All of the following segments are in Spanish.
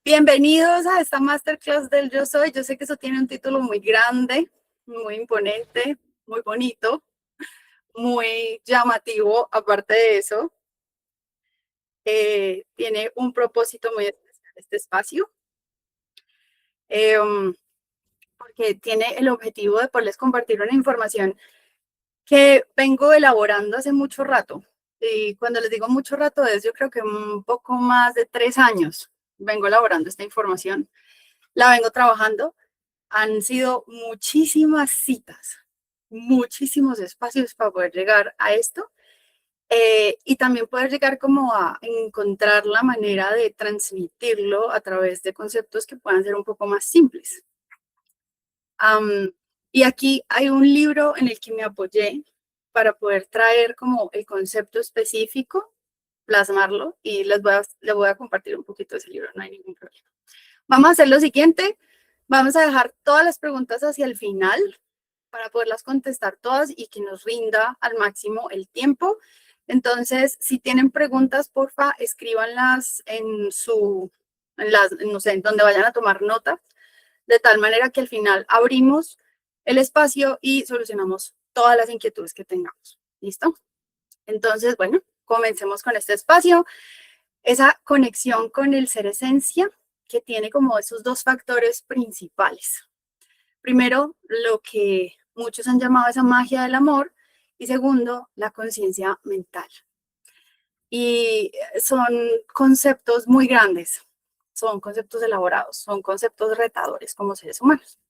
Bienvenidos a esta masterclass del Yo Soy. Yo sé que eso tiene un título muy grande, muy imponente, muy bonito, muy llamativo. Aparte de eso, tiene un propósito muy especial este espacio, eh, porque tiene el objetivo de poderles compartir una información que vengo elaborando hace mucho rato. Y cuando les digo mucho rato es, yo creo que un poco más de 3 años vengo elaborando esta información. La vengo trabajando. Han sido muchísimas citas, muchísimos espacios para poder llegar a esto, y también poder llegar como a encontrar la manera de transmitirlo a través de conceptos que puedan ser un poco más simples. Y aquí hay un libro en el que me apoyé para poder traer como el concepto específico, plasmarlo, y les voy a compartir un poquito de ese libro, no hay ningún problema. Vamos a hacer lo siguiente, vamos a dejar todas las preguntas hacia el final para poderlas contestar todas y que nos rinda al máximo el tiempo. Entonces, si tienen preguntas, porfa, escríbanlas no sé, en donde vayan a tomar notas, de tal manera que al final abrimos el espacio y solucionamos todas las inquietudes que tengamos. ¿Listo? Entonces, bueno, comencemos con este espacio. Esa conexión con el ser esencia que tiene como esos dos factores principales. Primero, lo que muchos han llamado esa magia del amor, y segundo, la conciencia mental. Y son conceptos muy grandes, son conceptos elaborados, son conceptos retadores como seres humanos.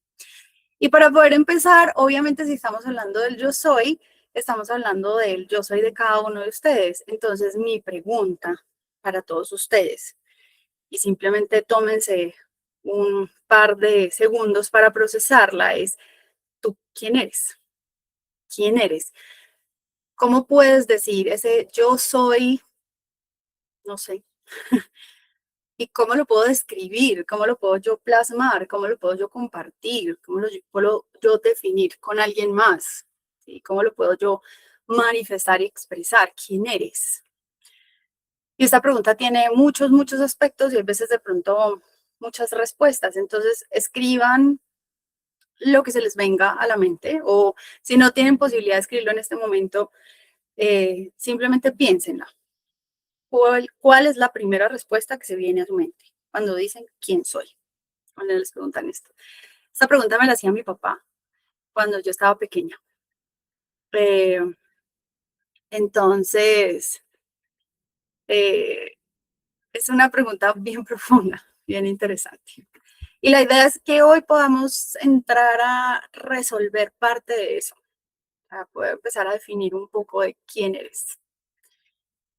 Y para poder empezar, obviamente si estamos hablando del yo soy, estamos hablando del yo soy de cada uno de ustedes. Entonces mi pregunta para todos ustedes, y simplemente tómense un par de segundos para procesarla, es: ¿tú quién eres? ¿Quién eres? ¿Cómo puedes decir ese yo soy? No sé. ¿Y cómo lo puedo describir? ¿Cómo lo puedo yo plasmar? ¿Cómo lo puedo yo compartir? ¿Cómo lo puedo yo definir con alguien más? ¿Sí? ¿Cómo lo puedo yo manifestar y expresar? ¿Quién eres? Y esta pregunta tiene muchos aspectos y a veces de pronto muchas respuestas. Entonces, escriban lo que se les venga a la mente, o si no tienen posibilidad de escribirlo en este momento, simplemente piénsenla. ¿Cuál es la primera respuesta que se viene a su mente cuando dicen quién soy? Cuando les preguntan esto. Esta pregunta me la hacía mi papá cuando yo estaba pequeña. Eh, entonces, eh, es una pregunta bien profunda, bien interesante. Y la idea es que hoy podamos entrar a resolver parte de eso, para poder empezar a definir un poco de quién eres.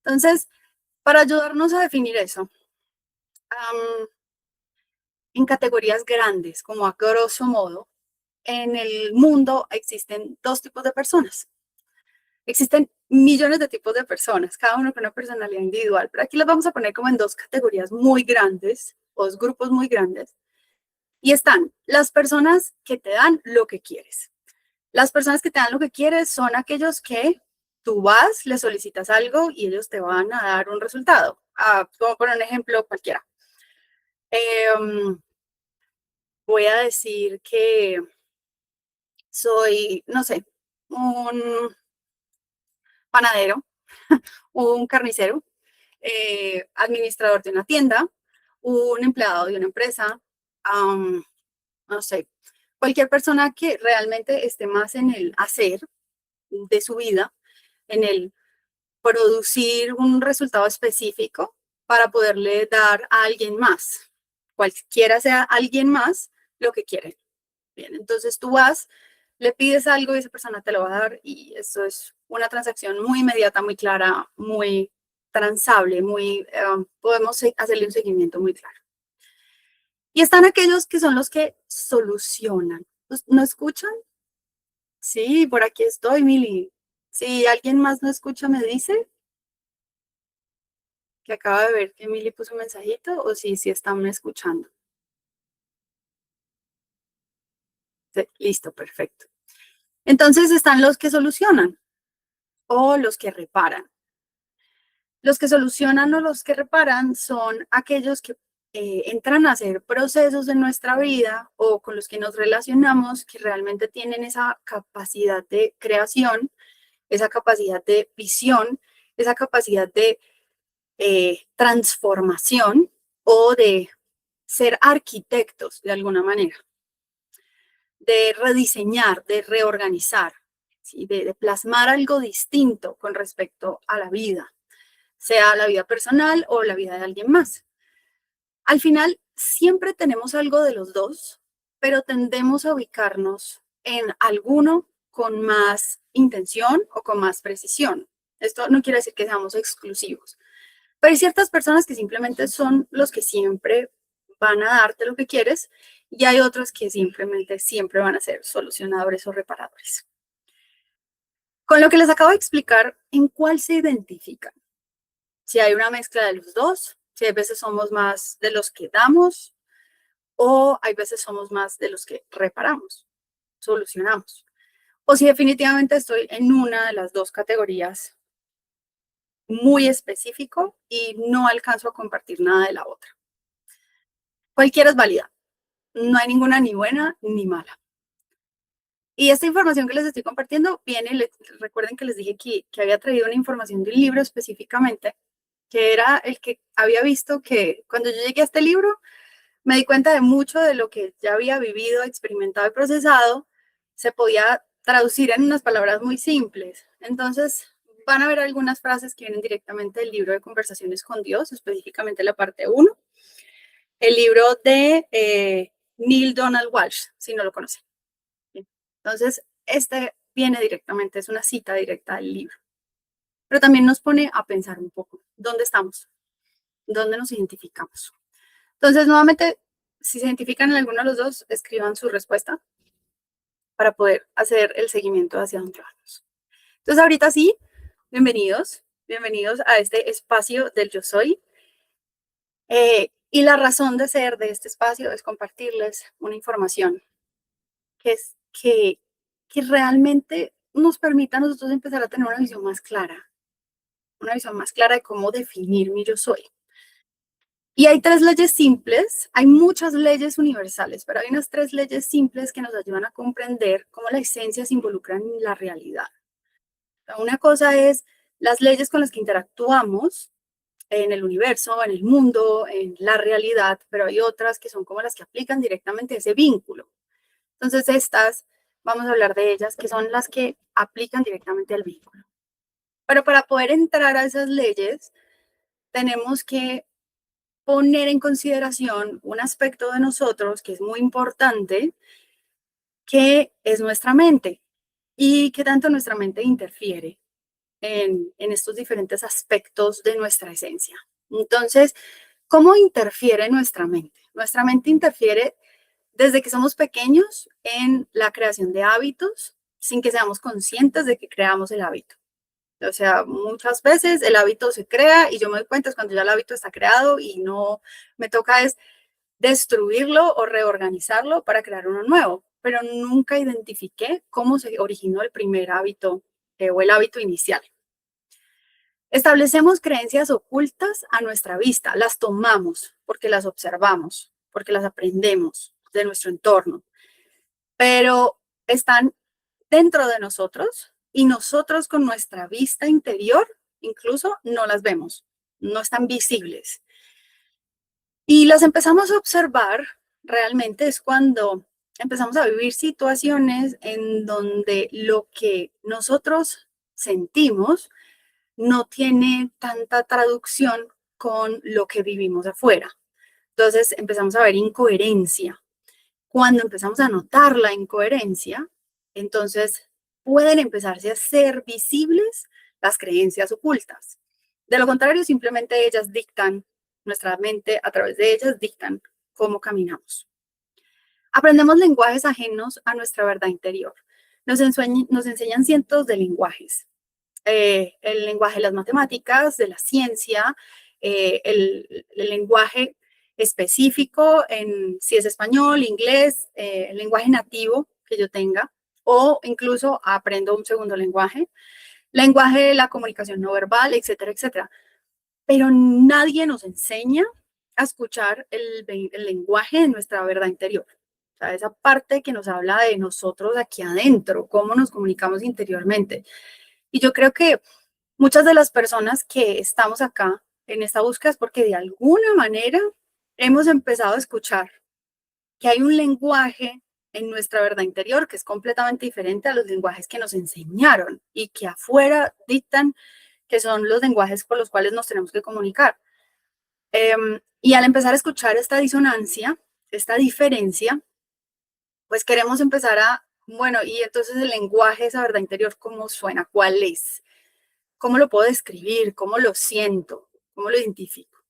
Entonces, para ayudarnos a definir eso, en categorías grandes, como a grosso modo, en el mundo existen dos tipos de personas. Existen millones de tipos de personas, cada uno con una personalidad individual, pero aquí los vamos a poner como en dos categorías muy grandes, dos grupos muy grandes, y están las personas que te dan lo que quieres. Las personas que te dan lo que quieres son aquellos que tú vas, les solicitas algo y ellos te van a dar un resultado. Como poner un ejemplo cualquiera. Voy a decir que soy, no sé, un panadero, un carnicero, administrador de una tienda, un empleado de una empresa, no sé, cualquier persona que realmente esté más en el hacer de su vida, en el producir un resultado específico para poderle dar a alguien más, cualquiera sea alguien más, lo que quiere. Bien, entonces tú vas, le pides algo y esa persona te lo va a dar, y eso es una transacción muy inmediata, muy clara, muy transable, podemos hacerle un seguimiento muy claro. Y están aquellos que son los que solucionan. ¿No escuchan? Sí, por aquí estoy, Mili. Si alguien más no escucha, me dice que acaba de ver que Mili puso un mensajito, o si están escuchando. Sí, listo, perfecto. Entonces están los que solucionan o los que reparan. Los que solucionan o los que reparan son aquellos que entran a ser procesos en nuestra vida o con los que nos relacionamos que realmente tienen esa capacidad de creación, esa capacidad de visión, esa capacidad de transformación o de ser arquitectos de alguna manera, de rediseñar, de reorganizar, ¿sí? De plasmar algo distinto con respecto a la vida, sea la vida personal o la vida de alguien más. Al final, siempre tenemos algo de los dos, pero tendemos a ubicarnos en alguno con más intención o con más precisión. Esto no quiere decir que seamos exclusivos, pero hay ciertas personas que simplemente son los que siempre van a darte lo que quieres y hay otros que simplemente siempre van a ser solucionadores o reparadores. Con lo que les acabo de explicar, ¿en cuál se identifican? Si hay una mezcla de los dos, si hay veces somos más de los que damos o hay veces somos más de los que reparamos, solucionamos. O si definitivamente estoy en una de las dos categorías muy específico y no alcanzo a compartir nada de la otra. Cualquiera es válida. No hay ninguna ni buena ni mala. Y esta información que les estoy compartiendo viene, recuerden que les dije que había traído una información de un libro específicamente, que era el que había visto que cuando yo llegué a este libro, me di cuenta de mucho de lo que ya había vivido, experimentado y procesado, se podía traducir en unas palabras muy simples. Entonces, van a ver algunas frases que vienen directamente del libro de Conversaciones con Dios, específicamente la parte 1, el libro de Neale Donald Walsch, si no lo conocen. Entonces, este viene directamente, es una cita directa del libro. Pero también nos pone a pensar un poco, ¿dónde estamos? ¿Dónde nos identificamos? Entonces, nuevamente, si se identifican en alguno de los dos, escriban su respuesta para poder hacer el seguimiento hacia dónde vamos. Entonces, ahorita sí, bienvenidos, bienvenidos a este espacio del Yo Soy. Y la razón de ser de este espacio es compartirles una información que es que realmente nos permita a nosotros empezar a tener una visión más clara de cómo definir mi yo soy. Y hay tres leyes simples, hay muchas leyes universales, pero hay unas tres leyes simples que nos ayudan a comprender cómo la esencia se involucra en la realidad. Una cosa es las leyes con las que interactuamos en el universo, en el mundo, en la realidad, pero hay otras que son como las que aplican directamente ese vínculo. Entonces, estas, vamos a hablar de ellas, que son las que aplican directamente al vínculo. Pero para poder entrar a esas leyes, tenemos que poner en consideración un aspecto de nosotros que es muy importante, que es nuestra mente y que tanto nuestra mente interfiere en estos diferentes aspectos de nuestra esencia. Entonces, ¿cómo interfiere nuestra mente? Nuestra mente interfiere desde que somos pequeños en la creación de hábitos sin que seamos conscientes de que creamos el hábito. O sea, muchas veces el hábito se crea y yo me doy cuenta es cuando ya el hábito está creado y no me toca es destruirlo o reorganizarlo para crear uno nuevo, pero nunca identifiqué cómo se originó el primer hábito o el hábito inicial. Establecemos creencias ocultas a nuestra vista, las tomamos porque las observamos, porque las aprendemos de nuestro entorno, pero están dentro de nosotros y nosotros con nuestra vista interior incluso no las vemos, no están visibles. Y las empezamos a observar realmente es cuando empezamos a vivir situaciones en donde lo que nosotros sentimos no tiene tanta traducción con lo que vivimos afuera. Entonces empezamos a ver incoherencia. Cuando empezamos a notar la incoherencia, entonces pueden empezarse a ser visibles las creencias ocultas. De lo contrario, simplemente ellas dictan, nuestra mente a través de ellas dictan cómo caminamos. Aprendemos lenguajes ajenos a nuestra verdad interior. Nos enseñan cientos de lenguajes. El lenguaje de las matemáticas, de la ciencia, el lenguaje específico en si es español, inglés, el lenguaje nativo que yo tenga, o incluso aprendo un segundo lenguaje de la comunicación no verbal, etcétera, etcétera. Pero nadie nos enseña a escuchar el lenguaje de nuestra verdad interior. O sea, esa parte que nos habla de nosotros aquí adentro, cómo nos comunicamos interiormente. Y yo creo que muchas de las personas que estamos acá en esta búsqueda es porque de alguna manera hemos empezado a escuchar que hay un lenguaje en nuestra verdad interior que es completamente diferente a los lenguajes que nos enseñaron y que afuera dictan que son los lenguajes con los cuales nos tenemos que comunicar. Y al empezar a escuchar esta disonancia, esta diferencia, pues queremos empezar a, bueno, y entonces el lenguaje, esa verdad interior, ¿cómo suena? ¿Cuál es? ¿Cómo lo puedo describir? ¿Cómo lo siento? ¿Cómo lo identifico?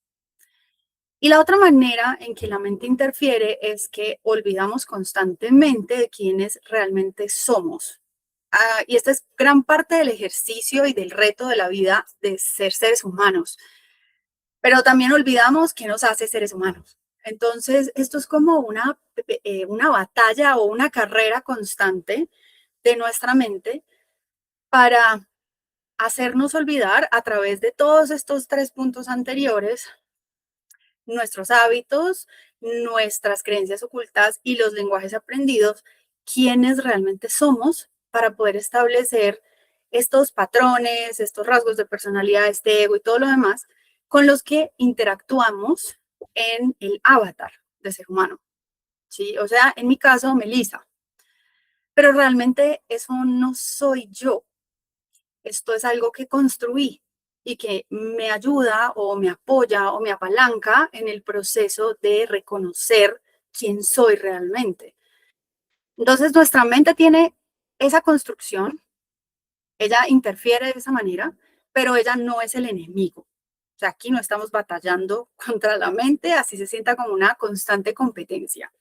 Y la otra manera en que la mente interfiere es que olvidamos constantemente de quiénes realmente somos. Y esta es gran parte del ejercicio y del reto de la vida de ser seres humanos. Pero también olvidamos qué nos hace seres humanos. Entonces, esto es como una batalla o una carrera constante de nuestra mente para hacernos olvidar a través de todos estos tres puntos anteriores nuestros hábitos, nuestras creencias ocultas y los lenguajes aprendidos, quiénes realmente somos para poder establecer estos patrones, estos rasgos de personalidad, este ego y todo lo demás con los que interactuamos en el avatar de ser humano. ¿Sí? O sea, en mi caso, Melissa. Pero realmente eso no soy yo. Esto es algo que construí y que me ayuda o me apoya o me apalanca en el proceso de reconocer quién soy realmente. Entonces, nuestra mente tiene esa construcción, ella interfiere de esa manera, pero ella no es el enemigo. O sea, aquí no estamos batallando contra la mente, así se sienta como una constante competencia.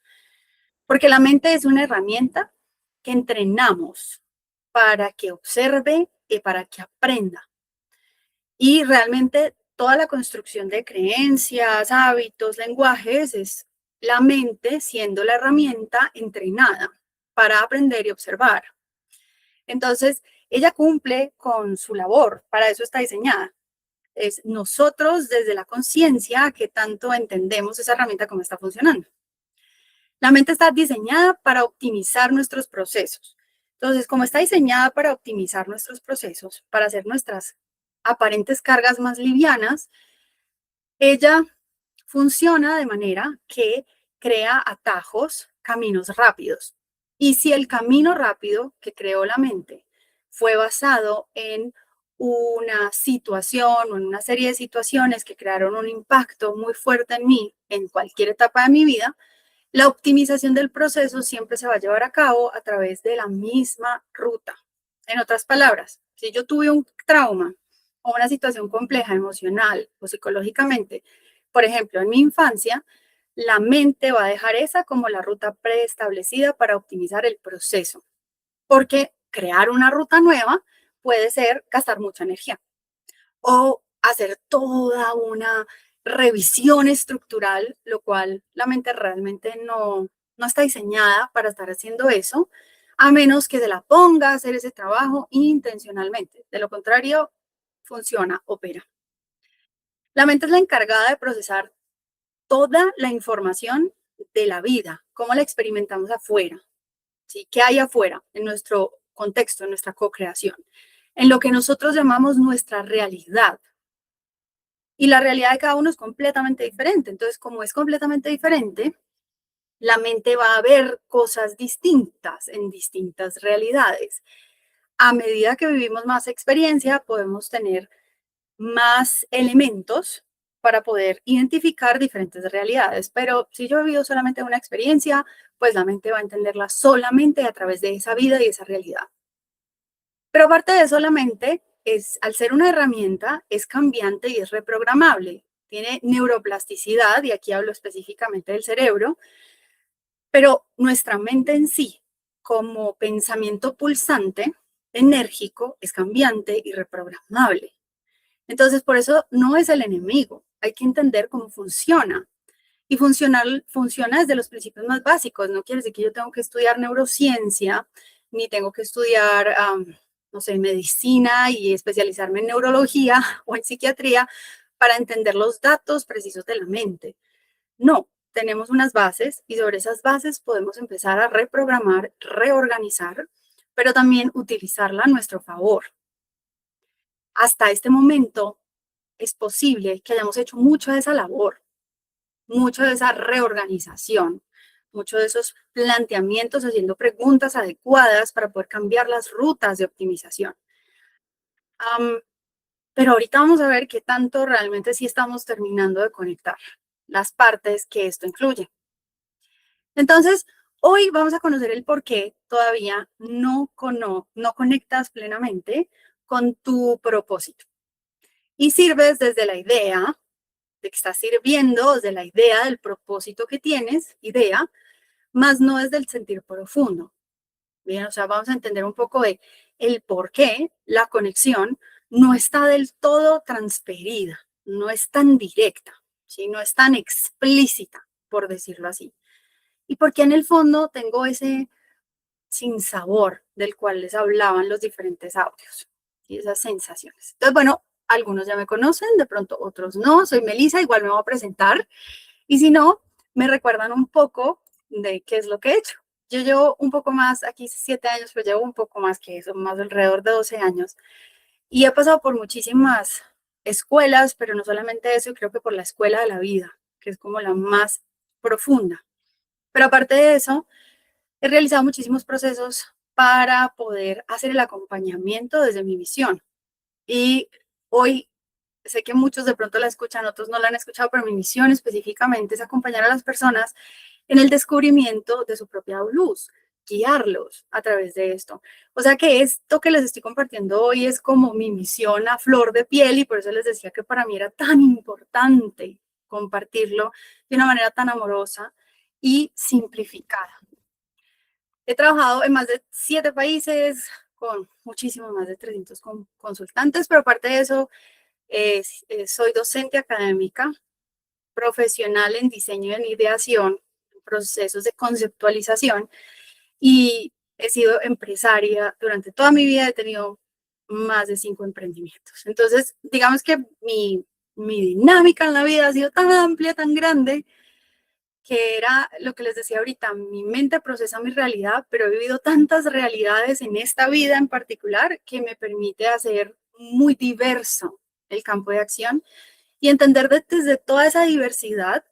Porque la mente es una herramienta que entrenamos para que observe y para que aprenda. Y realmente toda la construcción de creencias, hábitos, lenguajes es la mente siendo la herramienta entrenada para aprender y observar. Entonces, ella cumple con su labor, para eso está diseñada. Es nosotros desde la conciencia que tanto entendemos esa herramienta cómo está funcionando. La mente está diseñada para optimizar nuestros procesos. Entonces, como está diseñada para optimizar nuestros procesos, para hacer nuestras aparentes cargas más livianas, ella funciona de manera que crea atajos, caminos rápidos. Y si el camino rápido que creó la mente fue basado en una situación o en una serie de situaciones que crearon un impacto muy fuerte en mí en cualquier etapa de mi vida, la optimización del proceso siempre se va a llevar a cabo a través de la misma ruta. En otras palabras, si yo tuve un trauma o una situación compleja emocional o psicológicamente, por ejemplo, en mi infancia, la mente va a dejar esa como la ruta preestablecida para optimizar el proceso, porque crear una ruta nueva puede ser gastar mucha energía o hacer toda una revisión estructural, lo cual la mente realmente no está diseñada para estar haciendo eso, a menos que se la ponga a hacer ese trabajo intencionalmente. De lo contrario, funciona, opera. La mente es la encargada de procesar toda la información de la vida, cómo la experimentamos afuera, ¿sí? ¿Qué hay afuera en nuestro contexto, en nuestra co-creación? En lo que nosotros llamamos nuestra realidad. Y la realidad de cada uno es completamente diferente. Entonces, como es completamente diferente, la mente va a ver cosas distintas en distintas realidades. A medida que vivimos más experiencia, podemos tener más elementos para poder identificar diferentes realidades. Pero si yo he vivido solamente una experiencia, pues la mente va a entenderla solamente a través de esa vida y esa realidad. Pero aparte de eso, la mente es, al ser una herramienta, es cambiante y es reprogramable. Tiene neuroplasticidad, y aquí hablo específicamente del cerebro, pero nuestra mente en sí, como pensamiento pulsante, enérgico, es cambiante y reprogramable. Entonces, por eso no es el enemigo. Hay que entender cómo funciona. Y funciona desde los principios más básicos. No quiere decir que yo tengo que estudiar neurociencia, ni tengo que estudiar, no sé, medicina y especializarme en neurología o en psiquiatría para entender los datos precisos de la mente. No, tenemos unas bases y sobre esas bases podemos empezar a reprogramar, reorganizar, pero también utilizarla a nuestro favor. Hasta este momento es posible que hayamos hecho mucho de esa labor, mucho de esa reorganización, mucho de esos planteamientos, haciendo preguntas adecuadas para poder cambiar las rutas de optimización. Am, pero ahorita vamos a ver qué tanto realmente sí estamos terminando de conectar las partes que esto incluye. Entonces, hoy vamos a conocer el por qué todavía no conectas plenamente con tu propósito. Y sirves desde la idea de que estás sirviendo, desde la idea del propósito que tienes, idea, más no desde el sentir profundo. Bien, o sea, vamos a entender un poco de el por qué la conexión no está del todo transferida, no es tan directa, ¿sí? No es tan explícita, por decirlo así. Y por qué en el fondo tengo ese sinsabor del cual les hablaban los diferentes audios y esas sensaciones. Entonces, bueno, algunos ya me conocen, de pronto otros no. Soy Melissa, igual me voy a presentar. Y si no, me recuerdan un poco de qué es lo que he hecho. Yo llevo un poco más, aquí 7 años, pero llevo un poco más que eso, más alrededor de 12 años. Y he pasado por muchísimas escuelas, pero no solamente eso, creo que por la escuela de la vida, que es como la más profunda. Pero aparte de eso, he realizado muchísimos procesos para poder hacer el acompañamiento desde mi misión. Y hoy sé que muchos de pronto la escuchan, otros no la han escuchado, pero mi misión específicamente es acompañar a las personas en el descubrimiento de su propia luz, guiarlos a través de esto. O sea que esto que les estoy compartiendo hoy es como mi misión a flor de piel y por eso les decía que para mí era tan importante compartirlo de una manera tan amorosa y simplificada. He trabajado en más de 7 países con muchísimos más de 300 consultantes, pero aparte de eso, soy docente académica, profesional en diseño y en ideación, procesos de conceptualización y he sido empresaria durante toda mi vida, he tenido más de 5 emprendimientos. Entonces, digamos que mi dinámica en la vida ha sido tan amplia, tan grande, que era lo que les decía ahorita, mi mente procesa mi realidad, pero he vivido tantas realidades en esta vida en particular que me permite hacer muy diverso el campo de acción y entender desde toda esa diversidad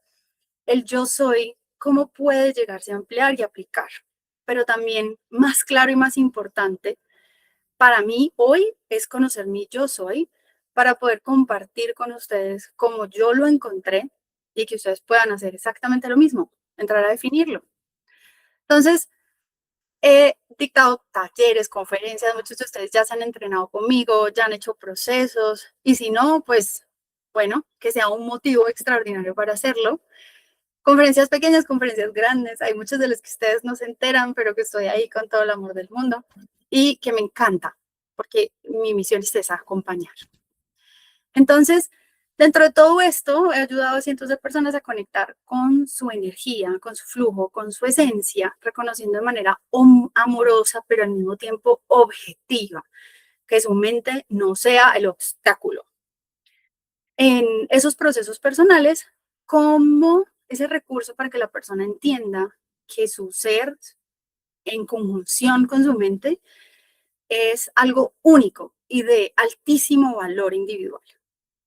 el yo soy, cómo puede llegarse a ampliar y aplicar. Pero también más claro y más importante, para mí hoy es conocer mi yo soy para poder compartir con ustedes cómo yo lo encontré y que ustedes puedan hacer exactamente lo mismo, entrar a definirlo. Entonces, he dictado talleres, conferencias, muchos de ustedes ya se han entrenado conmigo, ya han hecho procesos y si no, pues bueno, que sea un motivo extraordinario para hacerlo. Conferencias pequeñas, conferencias grandes, hay muchas de las que ustedes no se enteran, pero que estoy ahí con todo el amor del mundo y que me encanta, porque mi misión es esa, acompañar. Entonces, dentro de todo esto, he ayudado a cientos de personas a conectar con su energía, con su flujo, con su esencia, reconociendo de manera amorosa, pero al mismo tiempo objetiva, que su mente no sea el obstáculo. En esos procesos personales, como ese recurso para que la persona entienda que su ser en conjunción con su mente es algo único y de altísimo valor individual.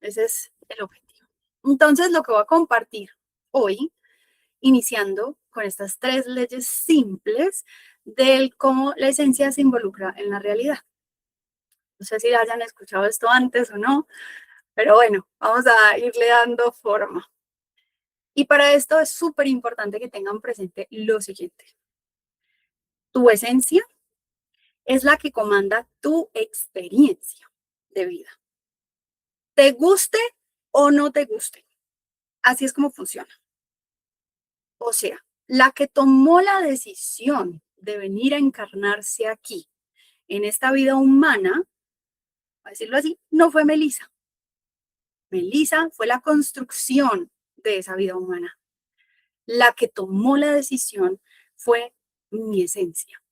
Ese es el objetivo. Entonces, lo que voy a compartir hoy, iniciando con estas 3 leyes simples del cómo la esencia se involucra en la realidad. No sé si hayan escuchado esto antes o no, pero bueno, vamos a irle dando forma. Y para esto es súper importante que tengan presente lo siguiente. Tu esencia es la que comanda tu experiencia de vida. Te guste o no te guste. Así es como funciona. O sea, la que tomó la decisión de venir a encarnarse aquí, en esta vida humana, a decirlo así, no fue Melissa. Melissa fue la construcción de esa vida humana. La que tomó la decisión fue mi esencia,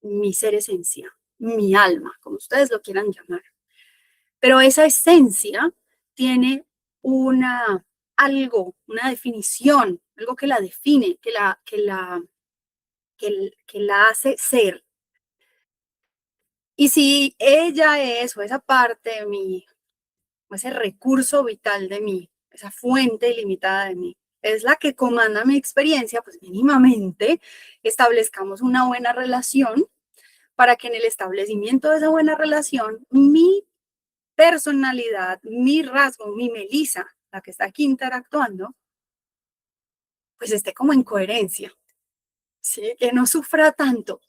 mi ser esencia, mi alma, como ustedes lo quieran llamar. Pero esa esencia tiene una algo, una definición, algo que la define, que la hace ser. Y si ella es, o esa parte de mí, o ese recurso vital de mí, esa fuente ilimitada de mí, es la que comanda mi experiencia, pues mínimamente establezcamos una buena relación para que en el establecimiento de esa buena relación, mi personalidad, mi rasgo, mi Melissa, la que está aquí interactuando, pues esté como en coherencia, ¿sí? Que no sufra tanto,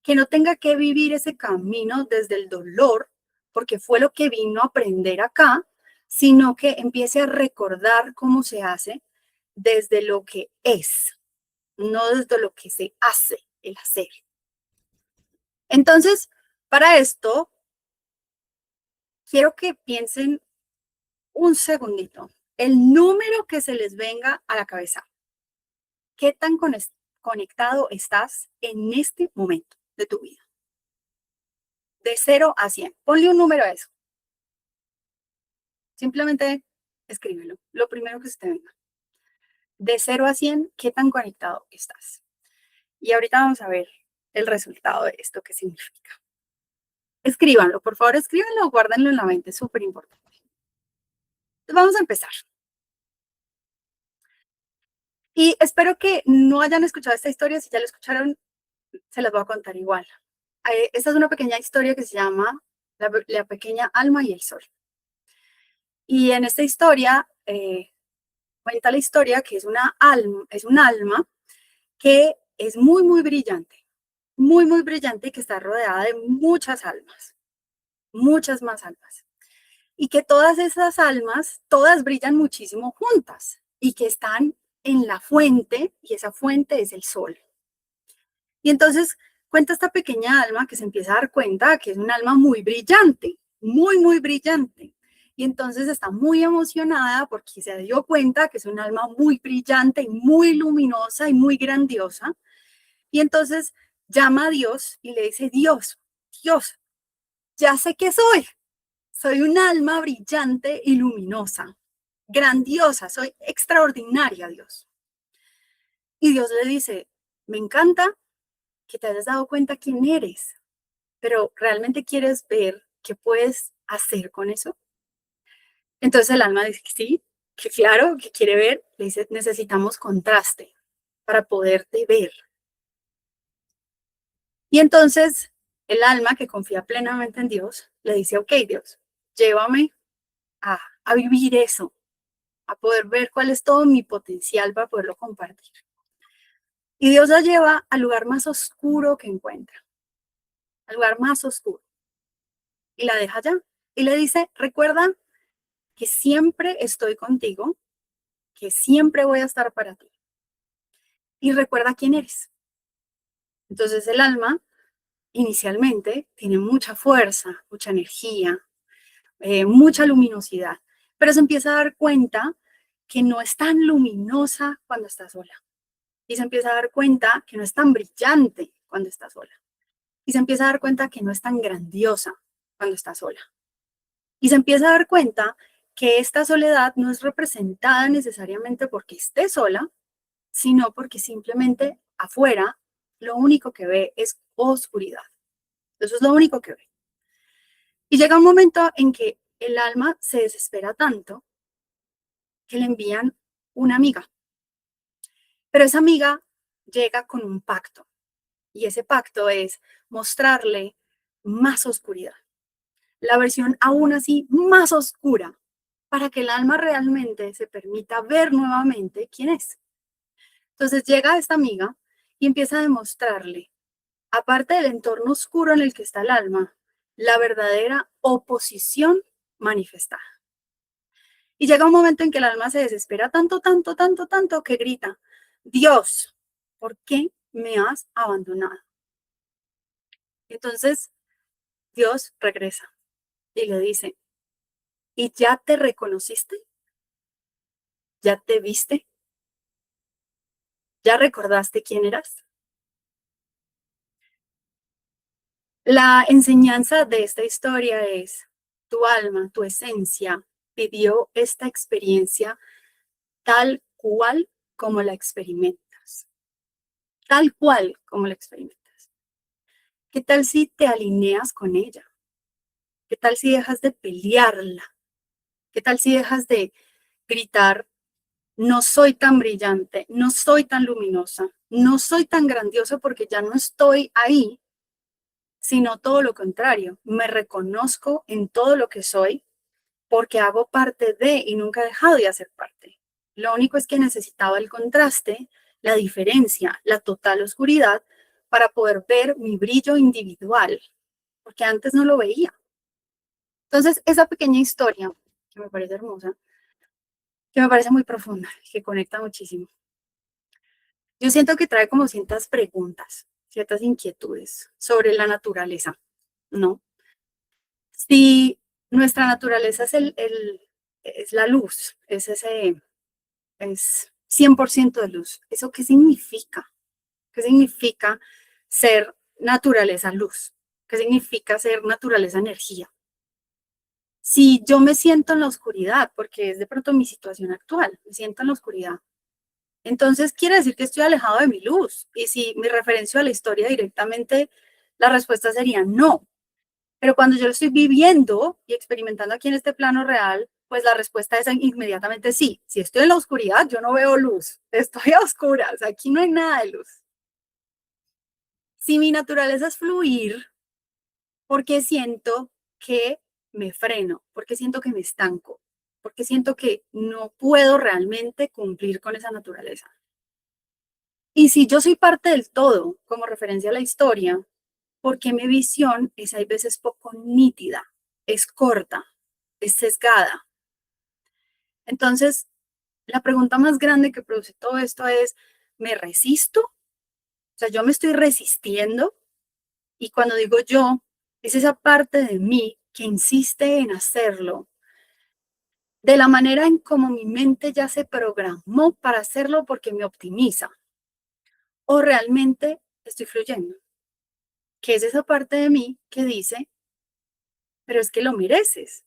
que no tenga que vivir ese camino desde el dolor, porque fue lo que vino a aprender acá, sino que empiece a recordar cómo se hace desde lo que es, no desde lo que se hace, el hacer. Entonces, para esto, quiero que piensen un segundito, el número que se les venga a la cabeza. ¿Qué tan conectado estás en este momento de tu vida? De 0 a 100. Ponle un número a eso. Simplemente escríbelo. Lo primero que se te venga. De 0 a 100, ¿qué tan conectado estás? Y ahorita vamos a ver el resultado de esto, qué significa. Escríbanlo, por favor, escríbanlo, guárdenlo en la mente, es súper importante. Entonces vamos a empezar. Y espero que no hayan escuchado esta historia. Si ya la escucharon, se las voy a contar igual. Esta es una pequeña historia que se llama La pequeña alma y el sol. Y en esta historia cuenta la historia que es un alma que es muy, muy brillante y que está rodeada de muchas almas, muchas más almas. Y que todas esas almas, todas brillan muchísimo juntas y que están en la fuente y esa fuente es el sol. Y entonces cuenta esta pequeña alma que se empieza a dar cuenta que es un alma muy brillante, muy brillante. Y entonces está muy emocionada porque se dio cuenta que es un alma muy brillante y muy luminosa y muy grandiosa. Y entonces llama a Dios y le dice, Dios, ya sé qué soy. Soy un alma brillante y luminosa, grandiosa, soy extraordinaria, Dios. Y Dios le dice, me encanta que te hayas dado cuenta quién eres, pero ¿realmente quieres ver qué puedes hacer con eso? Entonces el alma dice que sí, que claro, que quiere ver. Le dice, necesitamos contraste para poderte ver. Y entonces el alma, que confía plenamente en Dios, le dice, ok, Dios, llévame a vivir eso, a poder ver cuál es todo mi potencial para poderlo compartir. Y Dios la lleva al lugar más oscuro que encuentra, al lugar más oscuro. Y la deja allá. Y le dice, recuerda que siempre estoy contigo, que siempre voy a estar para ti. Y recuerda quién eres. Entonces el alma inicialmente tiene mucha fuerza, mucha energía, mucha luminosidad, pero se empieza a dar cuenta que no es tan luminosa cuando está sola. Y se empieza a dar cuenta que no es tan brillante cuando está sola. Y se empieza a dar cuenta que no es tan grandiosa cuando está sola. Y se empieza a dar cuenta que esta soledad no es representada necesariamente porque esté sola, sino porque simplemente afuera lo único que ve es oscuridad. Eso es lo único que ve. Y llega un momento en que el alma se desespera tanto que le envían una amiga. Pero esa amiga llega con un pacto. Y ese pacto es mostrarle más oscuridad. La versión aún así más oscura, para que el alma realmente se permita ver nuevamente quién es. Entonces llega esta amiga y empieza a demostrarle, aparte del entorno oscuro en el que está el alma, la verdadera oposición manifestada. Y llega un momento en que el alma se desespera tanto que grita, Dios, ¿por qué me has abandonado? Entonces Dios regresa y le dice, ¿y ya te reconociste? ¿Ya te viste? ¿Ya recordaste quién eras? La enseñanza de esta historia es, tu alma, tu esencia, vivió esta experiencia tal cual como la experimentas. Tal cual como la experimentas. ¿Qué tal si te alineas con ella? ¿Qué tal si dejas de pelearla? ¿Qué tal si dejas de gritar, no soy tan brillante, no soy tan luminosa, no soy tan grandiosa porque ya no estoy ahí, sino todo lo contrario, me reconozco en todo lo que soy porque hago parte de y nunca he dejado de hacer parte. Lo único es que necesitaba el contraste, la diferencia, la total oscuridad para poder ver mi brillo individual, porque antes no lo veía. Entonces, esa pequeña historia, que me parece hermosa, que me parece muy profunda, que conecta muchísimo. Yo siento que trae como ciertas preguntas, ciertas inquietudes sobre la naturaleza, ¿no? Si nuestra naturaleza es la luz, es 100% de luz, ¿eso qué significa? ¿Qué significa ser naturaleza luz? ¿Qué significa ser naturaleza energía? Si yo me siento en la oscuridad, porque es de pronto mi situación actual, me siento en la oscuridad, entonces quiere decir que estoy alejado de mi luz. Y si me referencio a la historia directamente, la respuesta sería no. Pero cuando yo lo estoy viviendo y experimentando aquí en este plano real, pues la respuesta es inmediatamente sí. Si estoy en la oscuridad, yo no veo luz. Estoy a oscuras. Aquí no hay nada de luz. Si mi naturaleza es fluir, porque siento que me freno, porque siento que me estanco, porque siento que no puedo realmente cumplir con esa naturaleza. Y si yo soy parte del todo, como referencia a la historia, porque mi visión es hay veces poco nítida, es corta, es sesgada. Entonces, la pregunta más grande que produce todo esto es, ¿me resisto? O sea, yo me estoy resistiendo y cuando digo yo, es esa parte de mí que insiste en hacerlo de la manera en como mi mente ya se programó para hacerlo porque me optimiza. O realmente estoy fluyendo, que es esa parte de mí que dice, pero es que lo mereces,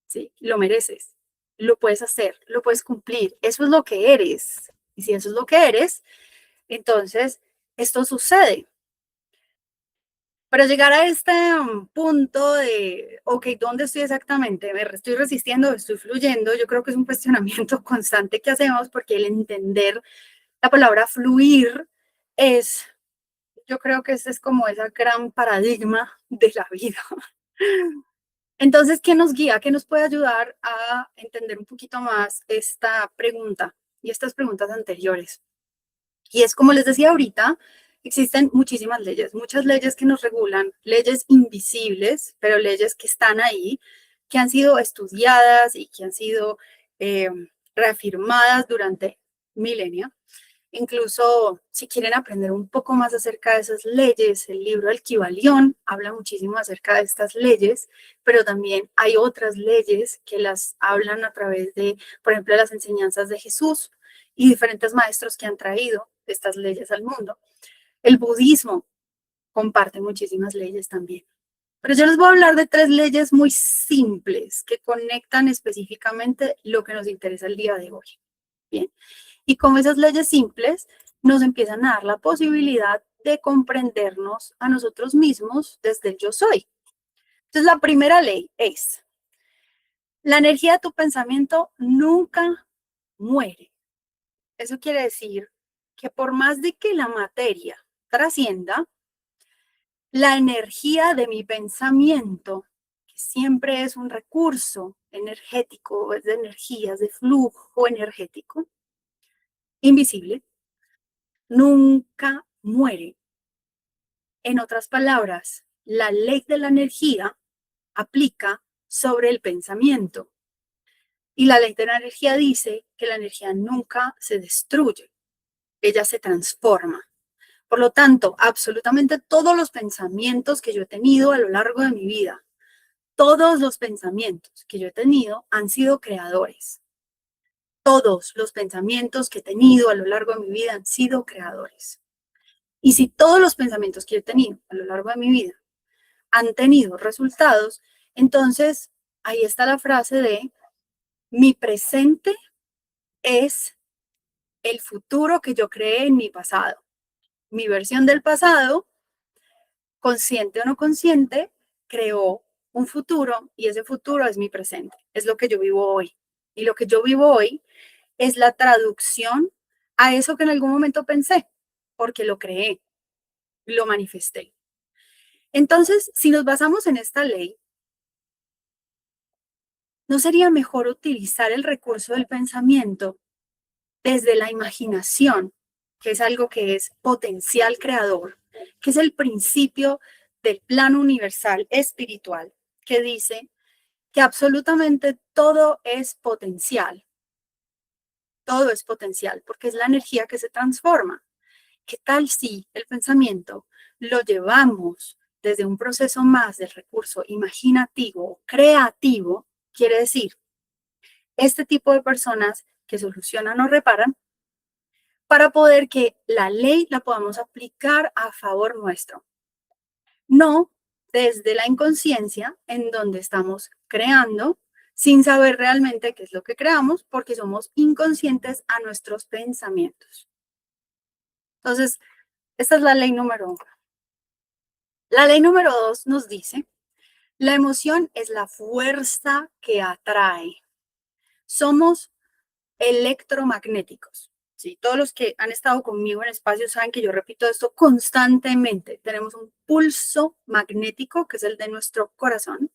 ¿sí? Lo mereces, lo puedes hacer, lo puedes cumplir, eso es lo que eres. Y si eso es lo que eres, entonces esto sucede. Pero llegar a este punto de, ok, ¿dónde estoy exactamente? ¿Me estoy resistiendo? ¿Estoy fluyendo? Yo creo que es un cuestionamiento constante que hacemos porque el entender la palabra fluir es, yo creo que ese es como ese gran paradigma de la vida. Entonces, ¿qué nos guía? ¿Qué nos puede ayudar a entender un poquito más esta pregunta y estas preguntas anteriores? Y es como les decía ahorita, existen muchísimas leyes, muchas leyes que nos regulan, leyes invisibles, pero leyes que están ahí, que han sido estudiadas y que han sido eh, reafirmadas durante milenios. Incluso si quieren aprender un poco más acerca de esas leyes, el libro del Kybalión habla muchísimo acerca de estas leyes, pero también hay otras leyes que las hablan a través de, por ejemplo, las enseñanzas de Jesús y diferentes maestros que han traído estas leyes al mundo. El budismo comparte muchísimas leyes también. Pero yo les voy a hablar de tres leyes muy simples que conectan específicamente lo que nos interesa el día de hoy. Bien. Y como esas leyes simples nos empiezan a dar la posibilidad de comprendernos a nosotros mismos desde el yo soy. Entonces, la primera ley es, la energía de tu pensamiento nunca muere. Eso quiere decir que por más de que la materia trascienda, la energía de mi pensamiento, que siempre es un recurso energético, es de energías, de flujo energético, invisible, nunca muere. En otras palabras, la ley de la energía aplica sobre el pensamiento. Y la ley de la energía dice que la energía nunca se destruye, ella se transforma. Por lo tanto, absolutamente todos los pensamientos que yo he tenido a lo largo de mi vida, todos los pensamientos que yo he tenido han sido creadores. Todos los pensamientos que he tenido a lo largo de mi vida han sido creadores. Y si todos los pensamientos que he tenido a lo largo de mi vida han tenido resultados, entonces ahí está la frase de mi presente es el futuro que yo creé en mi pasado. Mi versión del pasado, consciente o no consciente, creó un futuro y ese futuro es mi presente, es lo que yo vivo hoy. Y lo que yo vivo hoy es la traducción a eso que en algún momento pensé, porque lo creé, lo manifesté. Entonces, si nos basamos en esta ley, ¿no sería mejor utilizar el recurso del pensamiento desde la imaginación, que es algo que es potencial creador, que es el principio del plano universal espiritual, que dice que absolutamente todo es potencial, porque es la energía que se transforma? ¿Qué tal si el pensamiento lo llevamos desde un proceso más del recurso imaginativo, creativo? Quiere decir, este tipo de personas que solucionan o reparan para poder que la ley la podamos aplicar a favor nuestro. No desde la inconsciencia, en donde estamos creando sin saber realmente qué es lo que creamos, porque somos inconscientes a nuestros pensamientos. Entonces, esta es la ley número uno. La ley número dos nos dice, la emoción es la fuerza que atrae. Somos electromagnéticos. ¿Sí? Todos los que han estado conmigo en espacio saben que yo repito esto constantemente. Tenemos un pulso magnético, que es el de nuestro corazón.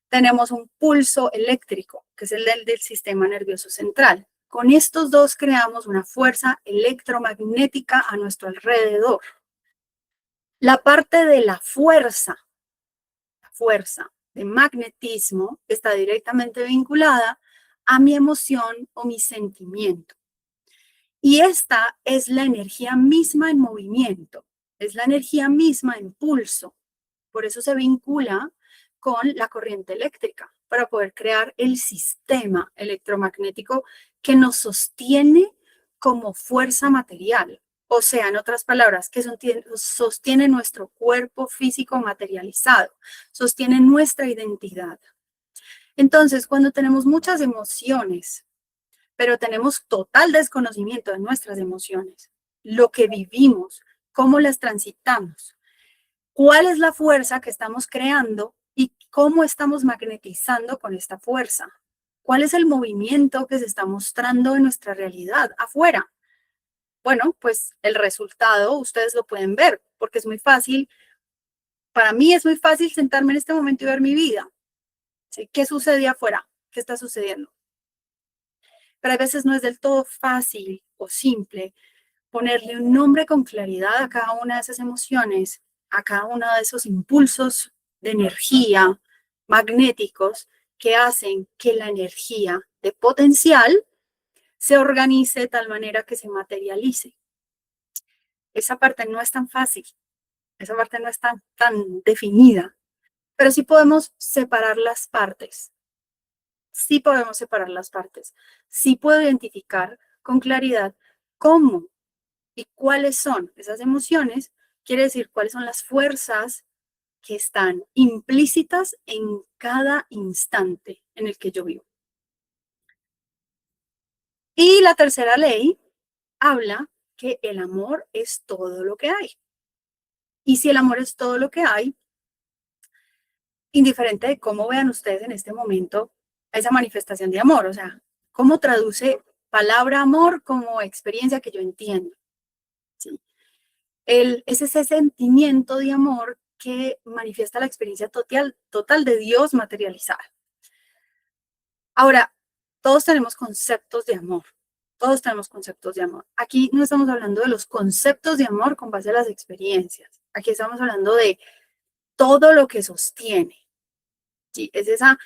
Tenemos un pulso eléctrico, que es el del sistema nervioso central. Con estos dos creamos una fuerza electromagnética a nuestro alrededor. La parte de la fuerza de magnetismo está directamente vinculada a mi emoción o mi sentimiento. Y esta es la energía misma en movimiento, es la energía misma en pulso. Por eso se vincula con la corriente eléctrica, para poder crear el sistema electromagnético que nos sostiene como fuerza material. O sea, en otras palabras, que sostiene nuestro cuerpo físico materializado, sostiene nuestra identidad. Entonces, cuando tenemos muchas emociones, pero tenemos total desconocimiento de nuestras emociones, lo que vivimos, cómo las transitamos, cuál es la fuerza que estamos creando y cómo estamos magnetizando con esta fuerza. ¿Cuál es el movimiento que se está mostrando en nuestra realidad afuera? Bueno, pues el resultado ustedes lo pueden ver, porque es muy fácil. Para mí es muy fácil sentarme en este momento y ver mi vida. ¿Sí? ¿Qué sucede afuera? ¿Qué está sucediendo? Pero a veces no es del todo fácil o simple ponerle un nombre con claridad a cada una de esas emociones, a cada uno de esos impulsos de energía magnéticos que hacen que la energía de potencial se organice de tal manera que se materialice. Esa parte no es tan fácil, esa parte no es tan definida, pero sí podemos separar las partes. Sí podemos separar las partes. Sí puedo identificar con claridad cómo y cuáles son esas emociones, quiere decir cuáles son las fuerzas que están implícitas en cada instante en el que yo vivo. Y la tercera ley habla que el amor es todo lo que hay. Y si el amor es todo lo que hay, indiferente de cómo vean ustedes en este momento esa manifestación de amor, o sea, cómo traduce palabra amor como experiencia que yo entiendo. ¿Sí? Es ese sentimiento de amor que manifiesta la experiencia total de Dios materializada. Ahora, todos tenemos conceptos de amor. Todos tenemos conceptos de amor. Aquí no estamos hablando de los conceptos de amor con base a las experiencias. Aquí estamos hablando de todo lo que sostiene. ¿Sí? Es esa,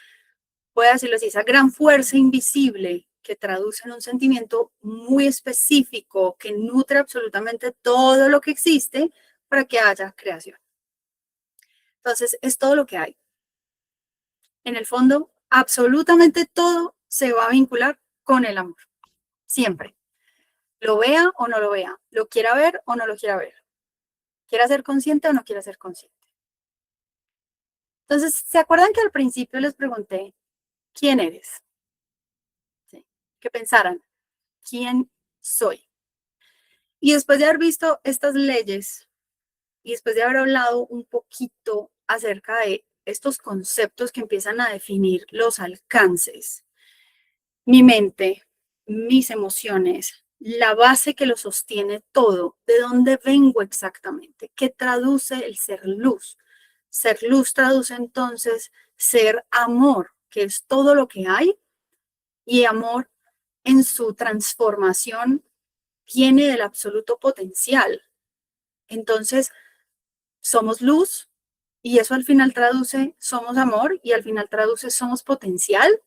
puede decirlo así, esa gran fuerza invisible que traduce en un sentimiento muy específico que nutre absolutamente todo lo que existe para que haya creación. Entonces, es todo lo que hay. En el fondo, absolutamente todo se va a vincular con el amor. Siempre. Lo vea o no lo vea. Lo quiera ver o no lo quiera ver. Quiera ser consciente o no quiera ser consciente. Entonces, ¿se acuerdan que al principio les pregunté quién eres? ¿Sí? Que pensaran, quién soy. Y después de haber visto estas leyes y después de haber hablado un poquito acerca de estos conceptos que empiezan a definir los alcances, mi mente, mis emociones, la base que lo sostiene todo, de dónde vengo exactamente, qué traduce el ser luz. Ser luz traduce entonces ser amor, que es todo lo que hay, y amor en su transformación viene del absoluto potencial. Entonces, somos luz y eso al final traduce somos amor y al final traduce somos potencial.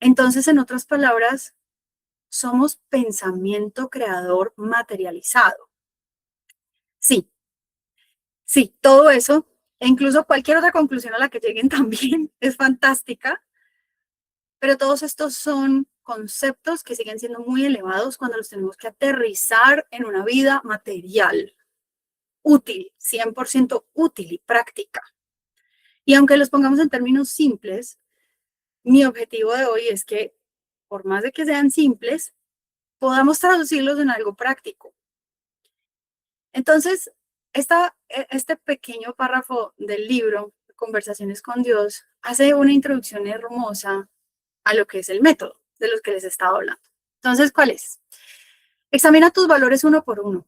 Entonces, en otras palabras, somos pensamiento creador materializado. Sí, sí, todo eso, e incluso cualquier otra conclusión a la que lleguen también es fantástica, pero todos estos son conceptos que siguen siendo muy elevados cuando los tenemos que aterrizar en una vida material, útil, 100% útil y práctica. Y aunque los pongamos en términos simples, mi objetivo de hoy es que, por más de que sean simples, podamos traducirlos en algo práctico. Entonces, este pequeño párrafo del libro, Conversaciones con Dios, hace una introducción hermosa a lo que es el método de los que les estaba hablando. Entonces, ¿cuál es? Examina tus valores uno por uno.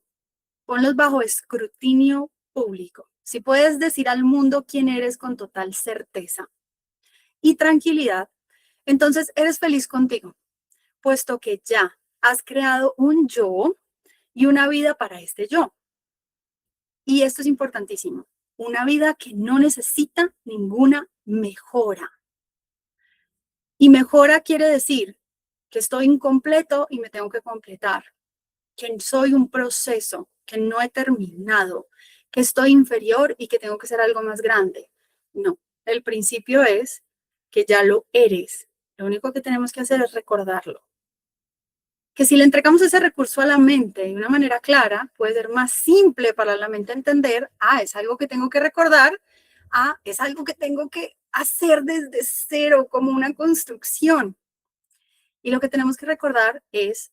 Ponlos bajo escrutinio público. Si puedes decir al mundo quién eres con total certeza y tranquilidad, entonces eres feliz contigo, puesto que ya has creado un yo y una vida para este yo. Y esto es importantísimo, una vida que no necesita ninguna mejora. Y mejora quiere decir que estoy incompleto y me tengo que completar, que soy un proceso, que no he terminado, que estoy inferior y que tengo que ser algo más grande. No, el principio es que ya lo eres. Lo único que tenemos que hacer es recordarlo. Que si le entregamos ese recurso a la mente de una manera clara, puede ser más simple para la mente entender, es algo que tengo que recordar, es algo que tengo que hacer desde cero, como una construcción. Y lo que tenemos que recordar es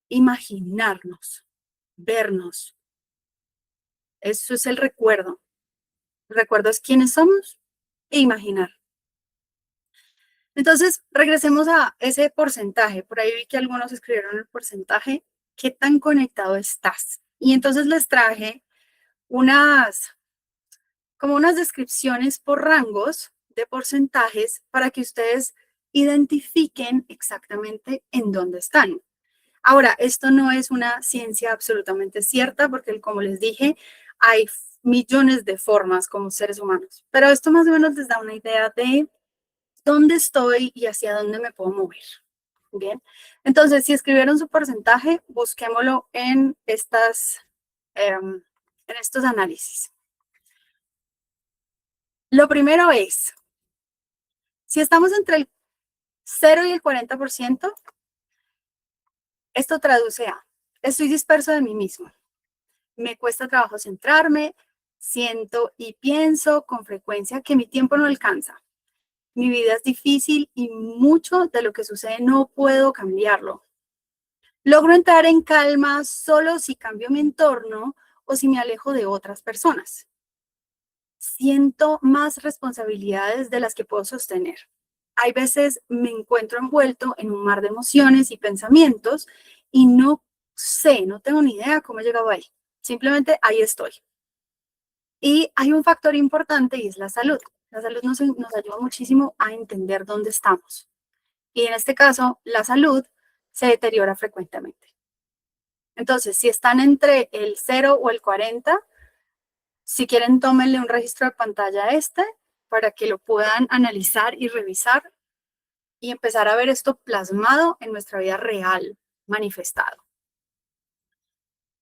imaginarnos, vernos. Eso es el recuerdo. El recuerdo es quiénes somos e imaginar. Entonces, regresemos a ese porcentaje. Por ahí vi que algunos escribieron el porcentaje. ¿Qué tan conectado estás? Y entonces les traje como unas descripciones por rangos de porcentajes para que ustedes identifiquen exactamente en dónde están. Ahora, esto no es una ciencia absolutamente cierta porque, como les dije, hay millones de formas como seres humanos, pero esto más o menos les da una idea de dónde estoy y hacia dónde me puedo mover. Bien, entonces, si escribieron su porcentaje, busquémoslo en estos análisis. Lo primero es, si estamos entre el 0 y el 40%, esto traduce a, estoy disperso de mí mismo. Me cuesta trabajo centrarme, siento y pienso con frecuencia que mi tiempo no alcanza. Mi vida es difícil y mucho de lo que sucede no puedo cambiarlo. Logro entrar en calma solo si cambio mi entorno o si me alejo de otras personas. Siento más responsabilidades de las que puedo sostener. Hay veces me encuentro envuelto en un mar de emociones y pensamientos y no tengo ni idea cómo he llegado ahí. Simplemente ahí estoy. Y hay un factor importante y es la salud. La salud nos ayuda muchísimo a entender dónde estamos. Y en este caso, la salud se deteriora frecuentemente. Entonces, si están entre el 0 o el 40, si quieren, tómenle un registro de pantalla a para que lo puedan analizar y revisar y empezar a ver esto plasmado en nuestra vida real, manifestado.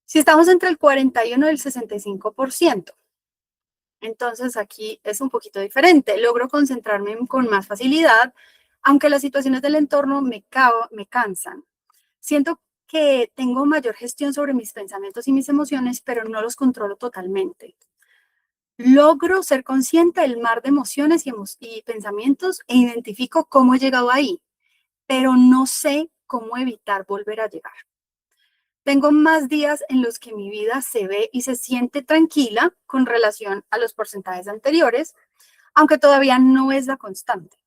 Si estamos entre el 41 y el 65%, entonces aquí es un poquito diferente. Logro concentrarme con más facilidad, aunque las situaciones del entorno me cansan. Siento que tengo mayor gestión sobre mis pensamientos y mis emociones, pero no los controlo totalmente. Logro ser consciente del mar de emociones y pensamientos e identifico cómo he llegado ahí, pero no sé cómo evitar volver a llegar. Tengo más días en los que mi vida se ve y se siente tranquila con relación a los porcentajes anteriores, aunque todavía no es la constante.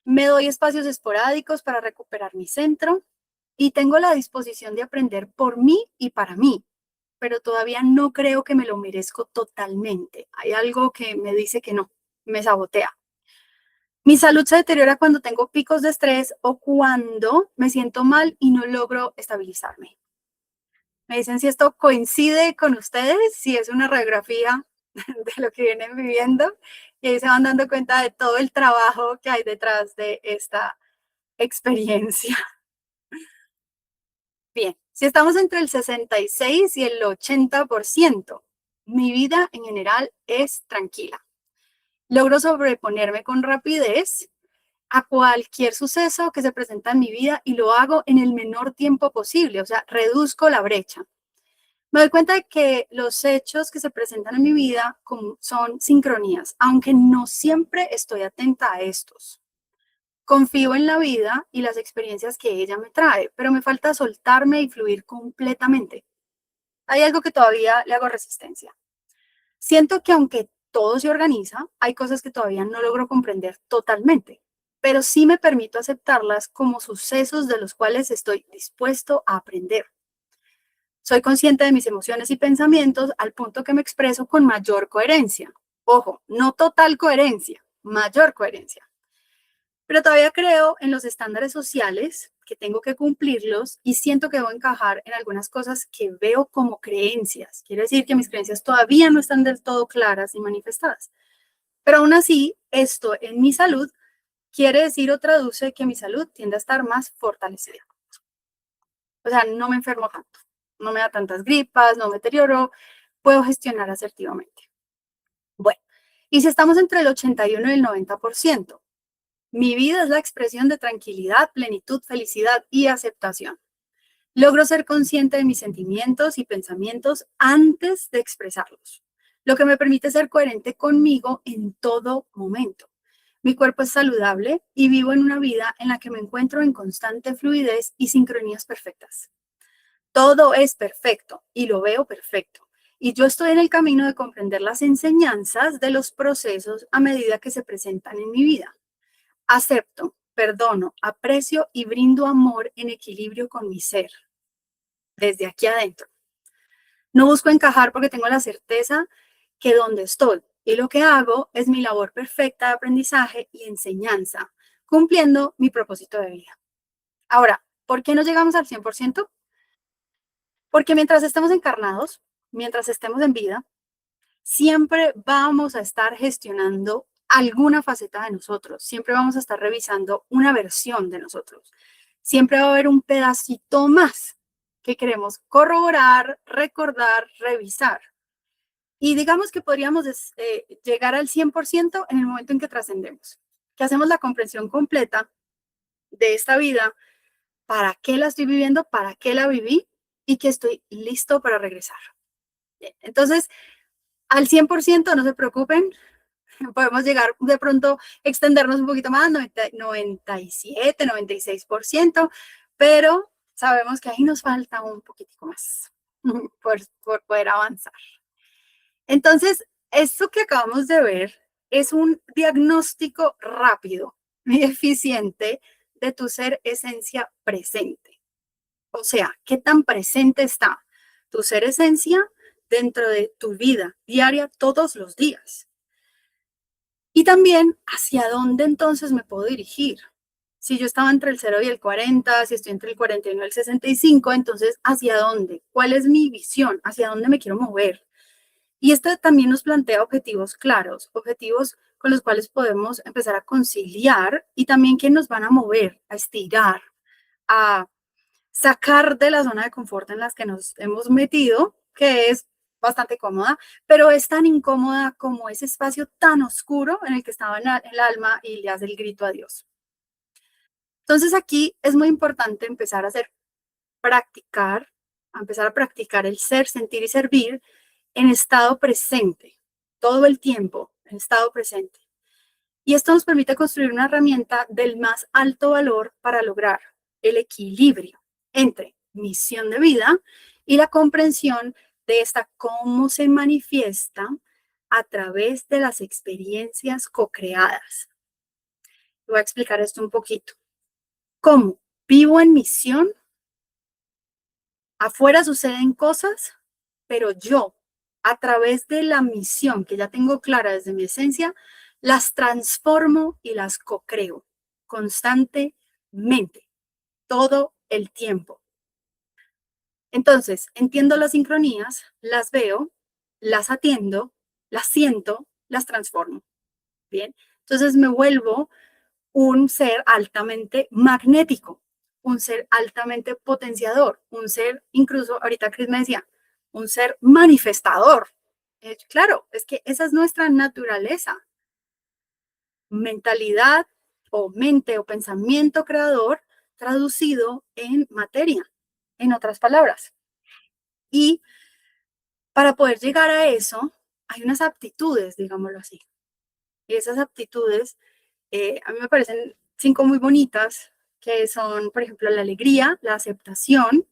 Me doy espacios esporádicos para recuperar mi centro y tengo la disposición de aprender por mí y para mí, pero todavía no creo que me lo merezco totalmente. Hay algo que me dice que no, me sabotea. Mi salud se deteriora cuando tengo picos de estrés o cuando me siento mal y no logro estabilizarme. Me dicen si esto coincide con ustedes, si es una radiografía de lo que vienen viviendo y ahí se van dando cuenta de todo el trabajo que hay detrás de esta experiencia. Bien, si estamos entre el 66 y el 80%, mi vida en general es tranquila. Logro sobreponerme con rapidez a cualquier suceso que se presenta en mi vida y lo hago en el menor tiempo posible, o sea, reduzco la brecha. Me doy cuenta de que los hechos que se presentan en mi vida son sincronías, aunque no siempre estoy atenta a estos. Confío en la vida y las experiencias que ella me trae, pero me falta soltarme y fluir completamente. Hay algo que todavía le hago resistencia. Siento que aunque todo se organiza, hay cosas que todavía no logro comprender totalmente, pero sí me permito aceptarlas como sucesos de los cuales estoy dispuesto a aprender. Soy consciente de mis emociones y pensamientos al punto que me expreso con mayor coherencia. Ojo, no total coherencia, mayor coherencia. Pero todavía creo en los estándares sociales, que tengo que cumplirlos y siento que debo encajar en algunas cosas que veo como creencias. Quiere decir que mis creencias todavía no están del todo claras y manifestadas. Pero aún así, esto en mi salud quiere decir o traduce que mi salud tiende a estar más fortalecida. O sea, no me enfermo tanto, no me da tantas gripas, no me deterioro, puedo gestionar asertivamente. Bueno, y si estamos entre el 81 y el 90%, mi vida es la expresión de tranquilidad, plenitud, felicidad y aceptación. Logro ser consciente de mis sentimientos y pensamientos antes de expresarlos, lo que me permite ser coherente conmigo en todo momento. Mi cuerpo es saludable y vivo en una vida en la que me encuentro en constante fluidez y sincronías perfectas. Todo es perfecto y lo veo perfecto. Y yo estoy en el camino de comprender las enseñanzas de los procesos a medida que se presentan en mi vida. Acepto, perdono, aprecio y brindo amor en equilibrio con mi ser, desde aquí adentro. No busco encajar porque tengo la certeza que donde estoy y lo que hago es mi labor perfecta de aprendizaje y enseñanza, cumpliendo mi propósito de vida. Ahora, ¿por qué no llegamos al 100%? Porque mientras estemos encarnados, mientras estemos en vida, siempre vamos a estar gestionando alguna faceta de nosotros, siempre vamos a estar revisando una versión de nosotros, siempre va a haber un pedacito más que queremos corroborar, recordar, revisar. Y digamos que podríamos llegar al 100% en el momento en que trascendemos, que hacemos la comprensión completa de esta vida, para qué la estoy viviendo, para qué la viví y que estoy listo para regresar. Bien, entonces, al 100% no se preocupen, podemos llegar de pronto, extendernos un poquito más, 97, 96%, pero sabemos que ahí nos falta un poquitico más por poder avanzar. Entonces, esto que acabamos de ver es un diagnóstico rápido y eficiente de tu ser esencia presente. O sea, ¿qué tan presente está tu ser esencia dentro de tu vida diaria todos los días? Y también, ¿hacia dónde entonces me puedo dirigir? Si yo estaba entre el 0 y el 40, si estoy entre el 41 y el 65, entonces, ¿hacia dónde? ¿Cuál es mi visión? ¿Hacia dónde me quiero mover? Y esto también nos plantea objetivos claros, objetivos con los cuales podemos empezar a conciliar y también que nos van a mover, a estirar, a sacar de la zona de confort en las que nos hemos metido, que es bastante cómoda, pero es tan incómoda como ese espacio tan oscuro en el que estaba el alma y le hace el grito a Dios. Entonces aquí es muy importante empezar a practicar, a empezar a practicar el ser, sentir y servir en estado presente, todo el tiempo, en estado presente. Y esto nos permite construir una herramienta del más alto valor para lograr el equilibrio entre misión de vida y la comprensión de esta cómo se manifiesta a través de las experiencias co-creadas. Voy a explicar esto un poquito. ¿Cómo vivo en misión? Afuera suceden cosas, pero yo, a través de la misión que ya tengo clara desde mi esencia, las transformo y las co-creo constantemente, todo el tiempo. Entonces, entiendo las sincronías, las veo, las atiendo, las siento, las transformo. Bien, entonces me vuelvo un ser altamente magnético, un ser altamente potenciador, un ser, incluso ahorita Chris me decía, un ser manifestador. Claro, es que esa es nuestra naturaleza. Mentalidad o mente o pensamiento creador traducido en materia, en otras palabras. Y para poder llegar a eso, hay unas aptitudes, digámoslo así. Y esas aptitudes, a mí me parecen 5 muy bonitas, que son, por ejemplo, la alegría, la aceptación,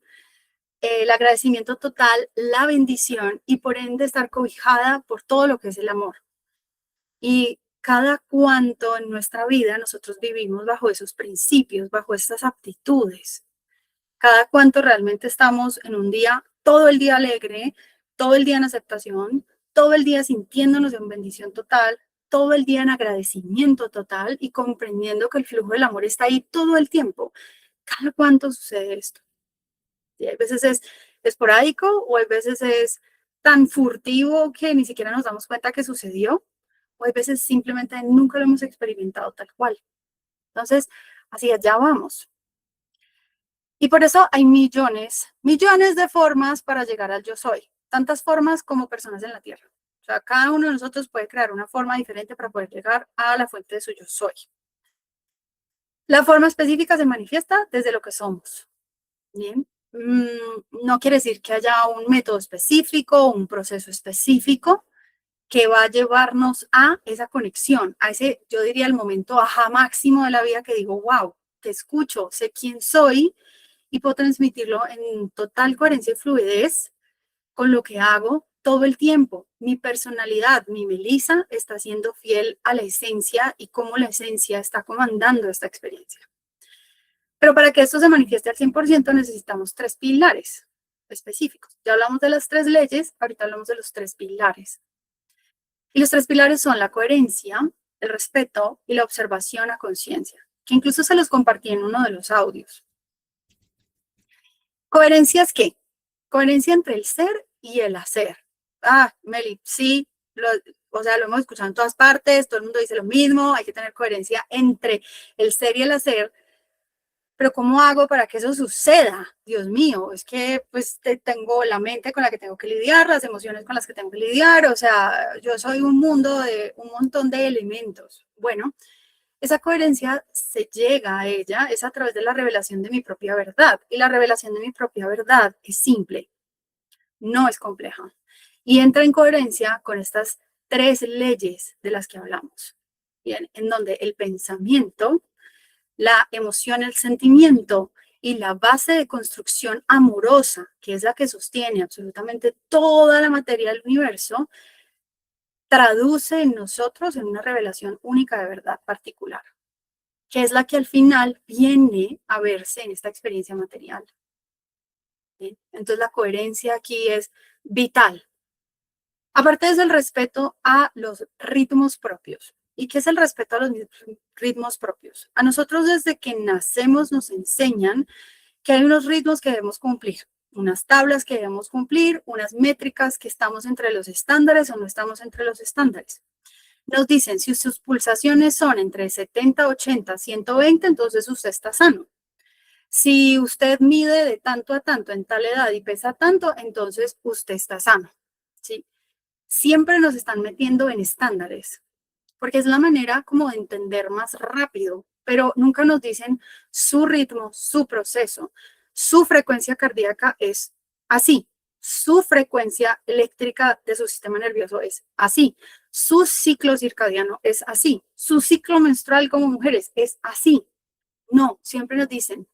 el agradecimiento total, la bendición y por ende estar cobijada por todo lo que es el amor. Y cada cuanto en nuestra vida nosotros vivimos bajo esos principios, bajo estas aptitudes. Cada cuanto realmente estamos en un día, todo el día alegre, todo el día en aceptación, todo el día sintiéndonos en bendición total, todo el día en agradecimiento total y comprendiendo que el flujo del amor está ahí todo el tiempo. Cada cuánto sucede esto. Y hay veces es esporádico o hay veces es tan furtivo que ni siquiera nos damos cuenta que sucedió, o hay veces simplemente nunca lo hemos experimentado tal cual. Entonces, así allá vamos. Y por eso hay millones, millones de formas para llegar al yo soy, tantas formas como personas en la Tierra. O sea, cada uno de nosotros puede crear una forma diferente para poder llegar a la fuente de su yo soy. La forma específica se manifiesta desde lo que somos. Bien, no quiere decir que haya un método específico, un proceso específico que va a llevarnos a esa conexión, a ese, yo diría, el momento ajá máximo de la vida que digo, wow, te escucho, sé quién soy y puedo transmitirlo en total coherencia y fluidez con lo que hago todo el tiempo. Mi personalidad, mi Melissa, está siendo fiel a la esencia y cómo la esencia está comandando esta experiencia. Pero para que esto se manifieste al 100% necesitamos 3 pilares específicos. Ya hablamos de las 3 leyes, ahorita hablamos de los 3 pilares. Y los 3 pilares son la coherencia, el respeto y la observación a conciencia, que incluso se los compartí en uno de los audios. ¿Coherencia es qué? Coherencia entre el ser y el hacer. Ah, Meli, sí, o sea, lo hemos escuchado en todas partes, todo el mundo dice lo mismo, hay que tener coherencia entre el ser y el hacer, pero ¿cómo hago para que eso suceda? Dios mío, es que pues tengo la mente con la que tengo que lidiar, las emociones con las que tengo que lidiar, o sea, yo soy un mundo de un montón de elementos. Bueno, esa coherencia se llega a ella es a través de la revelación de mi propia verdad. Y la revelación de mi propia verdad es simple, no es compleja. Y entra en coherencia con estas 3 leyes de las que hablamos. Bien, en donde el pensamiento, la emoción, el sentimiento y la base de construcción amorosa, que es la que sostiene absolutamente toda la materia del universo, traduce en nosotros en una revelación única de verdad particular, que es la que al final viene a verse en esta experiencia material. ¿Sí? Entonces la coherencia aquí es vital. Aparte es el respeto a los ritmos propios. ¿Y qué es el respeto a los ritmos propios? A nosotros desde que nacemos nos enseñan que hay unos ritmos que debemos cumplir, unas tablas que debemos cumplir, unas métricas que estamos entre los estándares o no estamos entre los estándares. Nos dicen, si sus pulsaciones son entre 70, 80, 120, entonces usted está sano. Si usted mide de tanto a tanto en tal edad y pesa tanto, entonces usted está sano. ¿Sí? Siempre nos están metiendo en estándares, porque es la manera como de entender más rápido, pero nunca nos dicen su ritmo, su proceso, su frecuencia cardíaca es así, su frecuencia eléctrica de su sistema nervioso es así, su ciclo circadiano es así, su ciclo menstrual como mujeres es así. No, siempre nos dicen,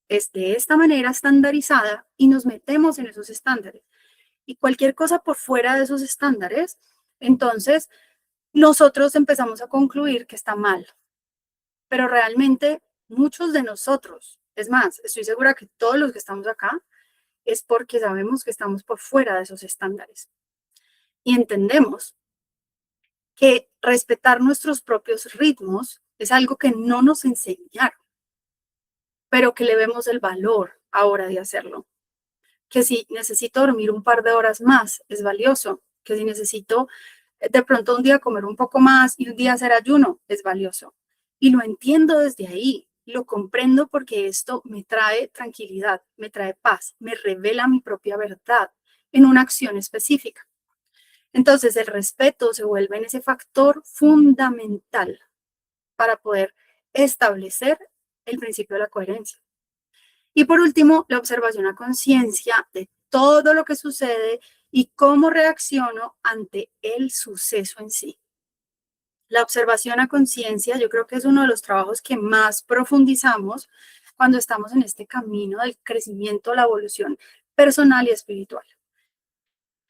es de esta manera estandarizada y nos metemos en esos estándares. Y cualquier cosa por fuera de esos estándares, entonces nosotros empezamos a concluir que está mal. Pero realmente muchos de nosotros, es más, estoy segura que todos los que estamos acá, es porque sabemos que estamos por fuera de esos estándares. Y entendemos que respetar nuestros propios ritmos es algo que no nos enseñaron, pero que le vemos el valor ahora de hacerlo. Que si necesito dormir un par de horas más, es valioso. Que si necesito de pronto un día comer un poco más y un día hacer ayuno, es valioso. Y lo entiendo desde ahí, lo comprendo porque esto me trae tranquilidad, me trae paz, me revela mi propia verdad en una acción específica. Entonces el respeto se vuelve en ese factor fundamental para poder establecer el principio de la coherencia. Y por último, la observación a conciencia de todo lo que sucede y cómo reacciono ante el suceso en sí. La observación a conciencia yo creo que es uno de los trabajos que más profundizamos cuando estamos en este camino del crecimiento, la evolución personal y espiritual.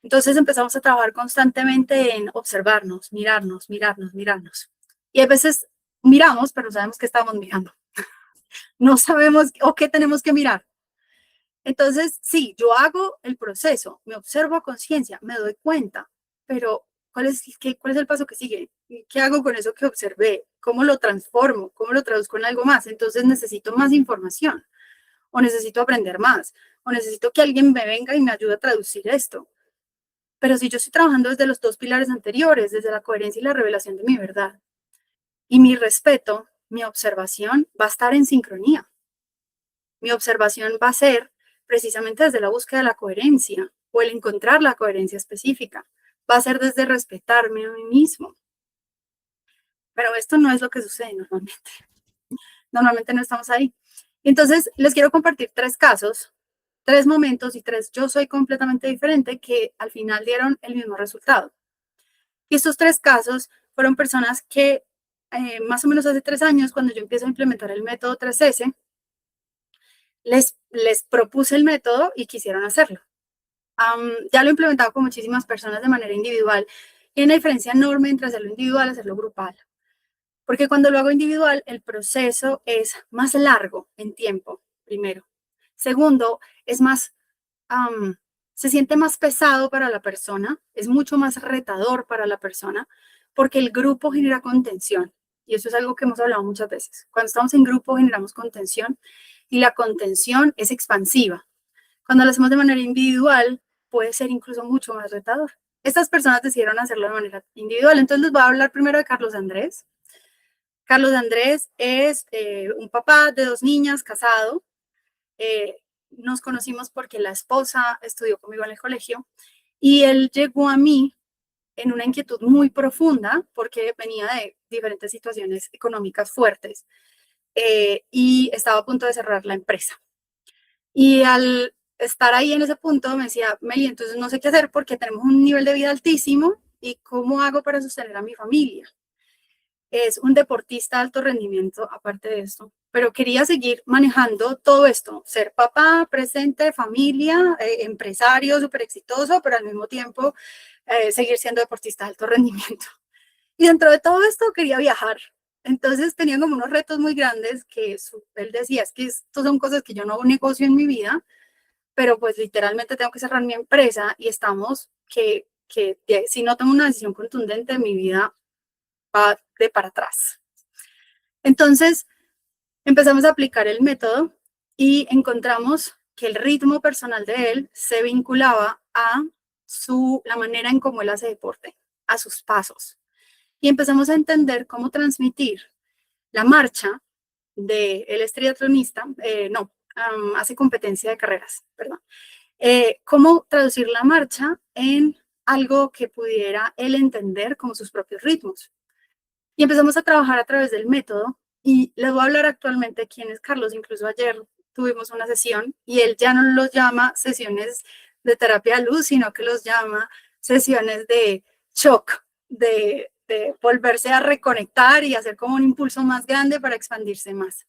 Entonces empezamos a trabajar constantemente en observarnos, mirarnos, mirarnos, mirarnos. Y a veces miramos, pero sabemos que estamos mirando. No sabemos o qué tenemos que mirar. Entonces, sí, yo hago el proceso, me observo a conciencia, me doy cuenta, pero ¿cuál es el paso que sigue? ¿Qué hago con eso que observé? ¿Cómo lo transformo? ¿Cómo lo traduzco en algo más? Entonces necesito más información, o necesito aprender más, o necesito que alguien me venga y me ayude a traducir esto. Pero si yo estoy trabajando desde los dos pilares anteriores, desde la coherencia y la revelación de mi verdad, y mi respeto, mi observación va a estar en sincronía. Mi observación va a ser precisamente desde la búsqueda de la coherencia o el encontrar la coherencia específica. Va a ser desde respetarme a mí mismo. Pero esto no es lo que sucede normalmente. Normalmente no estamos ahí. Entonces, les quiero compartir 3 casos, 3 momentos y 3 yo soy completamente diferente que al final dieron el mismo resultado. Y estos 3 casos fueron personas que más o menos hace 3 años, cuando yo empiezo a implementar el método 3S, les propuse el método y quisieron hacerlo. Ya lo he implementado con muchísimas personas de manera individual. Y hay una diferencia enorme entre hacerlo individual y hacerlo grupal. Porque cuando lo hago individual, el proceso es más largo en tiempo, primero. Segundo, es más, se siente más pesado para la persona, es mucho más retador para la persona, porque el grupo genera contención. Y eso es algo que hemos hablado muchas veces. Cuando estamos en grupo generamos contención y la contención es expansiva. Cuando lo hacemos de manera individual, puede ser incluso mucho más retador. Estas personas decidieron hacerlo de manera individual. Entonces les voy a hablar primero de Carlos Andrés. Carlos Andrés es un papá de 2 niñas, casado. Nos conocimos porque la esposa estudió conmigo en el colegio y él llegó a mí en una inquietud muy profunda porque venía de diferentes situaciones económicas fuertes y estaba a punto de cerrar la empresa. Y al estar ahí en ese punto me decía, Meli, entonces no sé qué hacer porque tenemos un nivel de vida altísimo y cómo hago para sostener a mi familia. Es un deportista de alto rendimiento, aparte de esto, pero quería seguir manejando todo esto, ser papá, presente, familia, empresario súper exitoso, pero al mismo tiempo seguir siendo deportista de alto rendimiento. Y dentro de todo esto quería viajar. Entonces tenía como unos retos muy grandes que él decía, es que estos son cosas que yo no negocio en mi vida, pero pues literalmente tengo que cerrar mi empresa y estamos que si no tomo una decisión contundente, mi vida va de para atrás. Entonces empezamos a aplicar el método y encontramos que el ritmo personal de él se vinculaba a la manera en cómo él hace deporte, a sus pasos. Y empezamos a entender cómo transmitir la marcha de él es triatlonista, hace competencia de carreras, perdón. Cómo traducir la marcha en algo que pudiera él entender como sus propios ritmos. Y empezamos a trabajar a través del método y les voy a hablar actualmente quién es Carlos. Incluso ayer tuvimos una sesión y él ya no los llama sesiones de terapia de luz, sino que los llama sesiones de shock, de volverse a reconectar y hacer como un impulso más grande para expandirse más.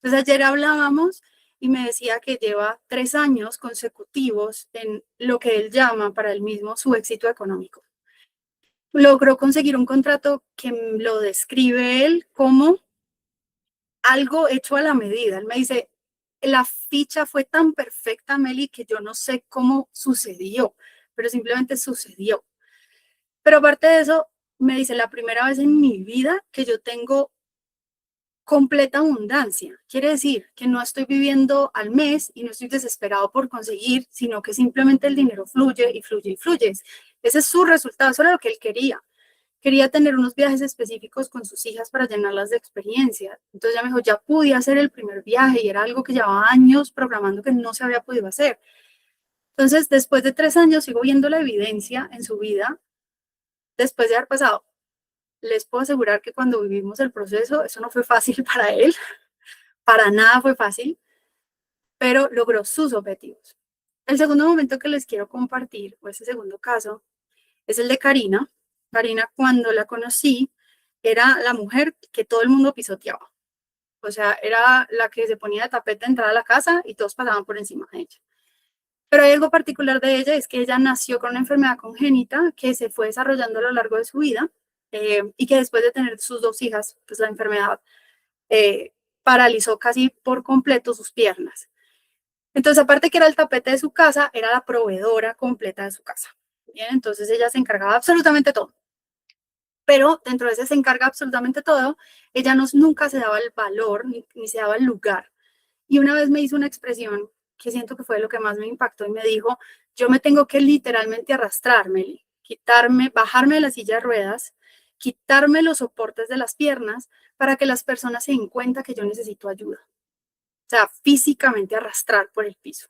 Entonces ayer hablábamos y me decía que lleva 3 años consecutivos en lo que él llama para él mismo su éxito económico. Logró conseguir un contrato que lo describe él como algo hecho a la medida. Él me dice, la ficha fue tan perfecta, Meli, que yo no sé cómo sucedió, pero simplemente sucedió. Pero aparte de eso, me dice, la primera vez en mi vida que yo tengo completa abundancia. Quiere decir que no estoy viviendo al mes y no estoy desesperado por conseguir, sino que simplemente el dinero fluye y fluye y fluye. Ese es su resultado, eso era lo que él quería. Quería tener unos viajes específicos con sus hijas para llenarlas de experiencia. Entonces ya me dijo, ya pude hacer el primer viaje y era algo que llevaba años programando que no se había podido hacer. Entonces, después de 3 años, sigo viendo la evidencia en su vida, después de haber pasado. Les puedo asegurar que cuando vivimos el proceso, eso no fue fácil para él, para nada fue fácil, pero logró sus objetivos. El segundo momento que les quiero compartir, o ese segundo caso, es el de Karina. Karina, cuando la conocí, era la mujer que todo el mundo pisoteaba. O sea, era la que se ponía de tapete a entrar a la casa y todos pasaban por encima de ella. Pero hay algo particular de ella, es que ella nació con una enfermedad congénita que se fue desarrollando a lo largo de su vida y que después de tener sus 2 hijas, pues la enfermedad paralizó casi por completo sus piernas. Entonces, aparte que era el tapete de su casa, era la proveedora completa de su casa. Bien, entonces ella se encargaba de absolutamente todo. Pero dentro de ese se encarga absolutamente todo, ella nunca se daba el valor ni se daba el lugar. Y una vez me hizo una expresión que siento que fue lo que más me impactó y me dijo, yo me tengo que literalmente arrastrarme, quitarme, bajarme de la silla de ruedas, quitarme los soportes de las piernas para que las personas se den cuenta que yo necesito ayuda. O sea, físicamente arrastrar por el piso.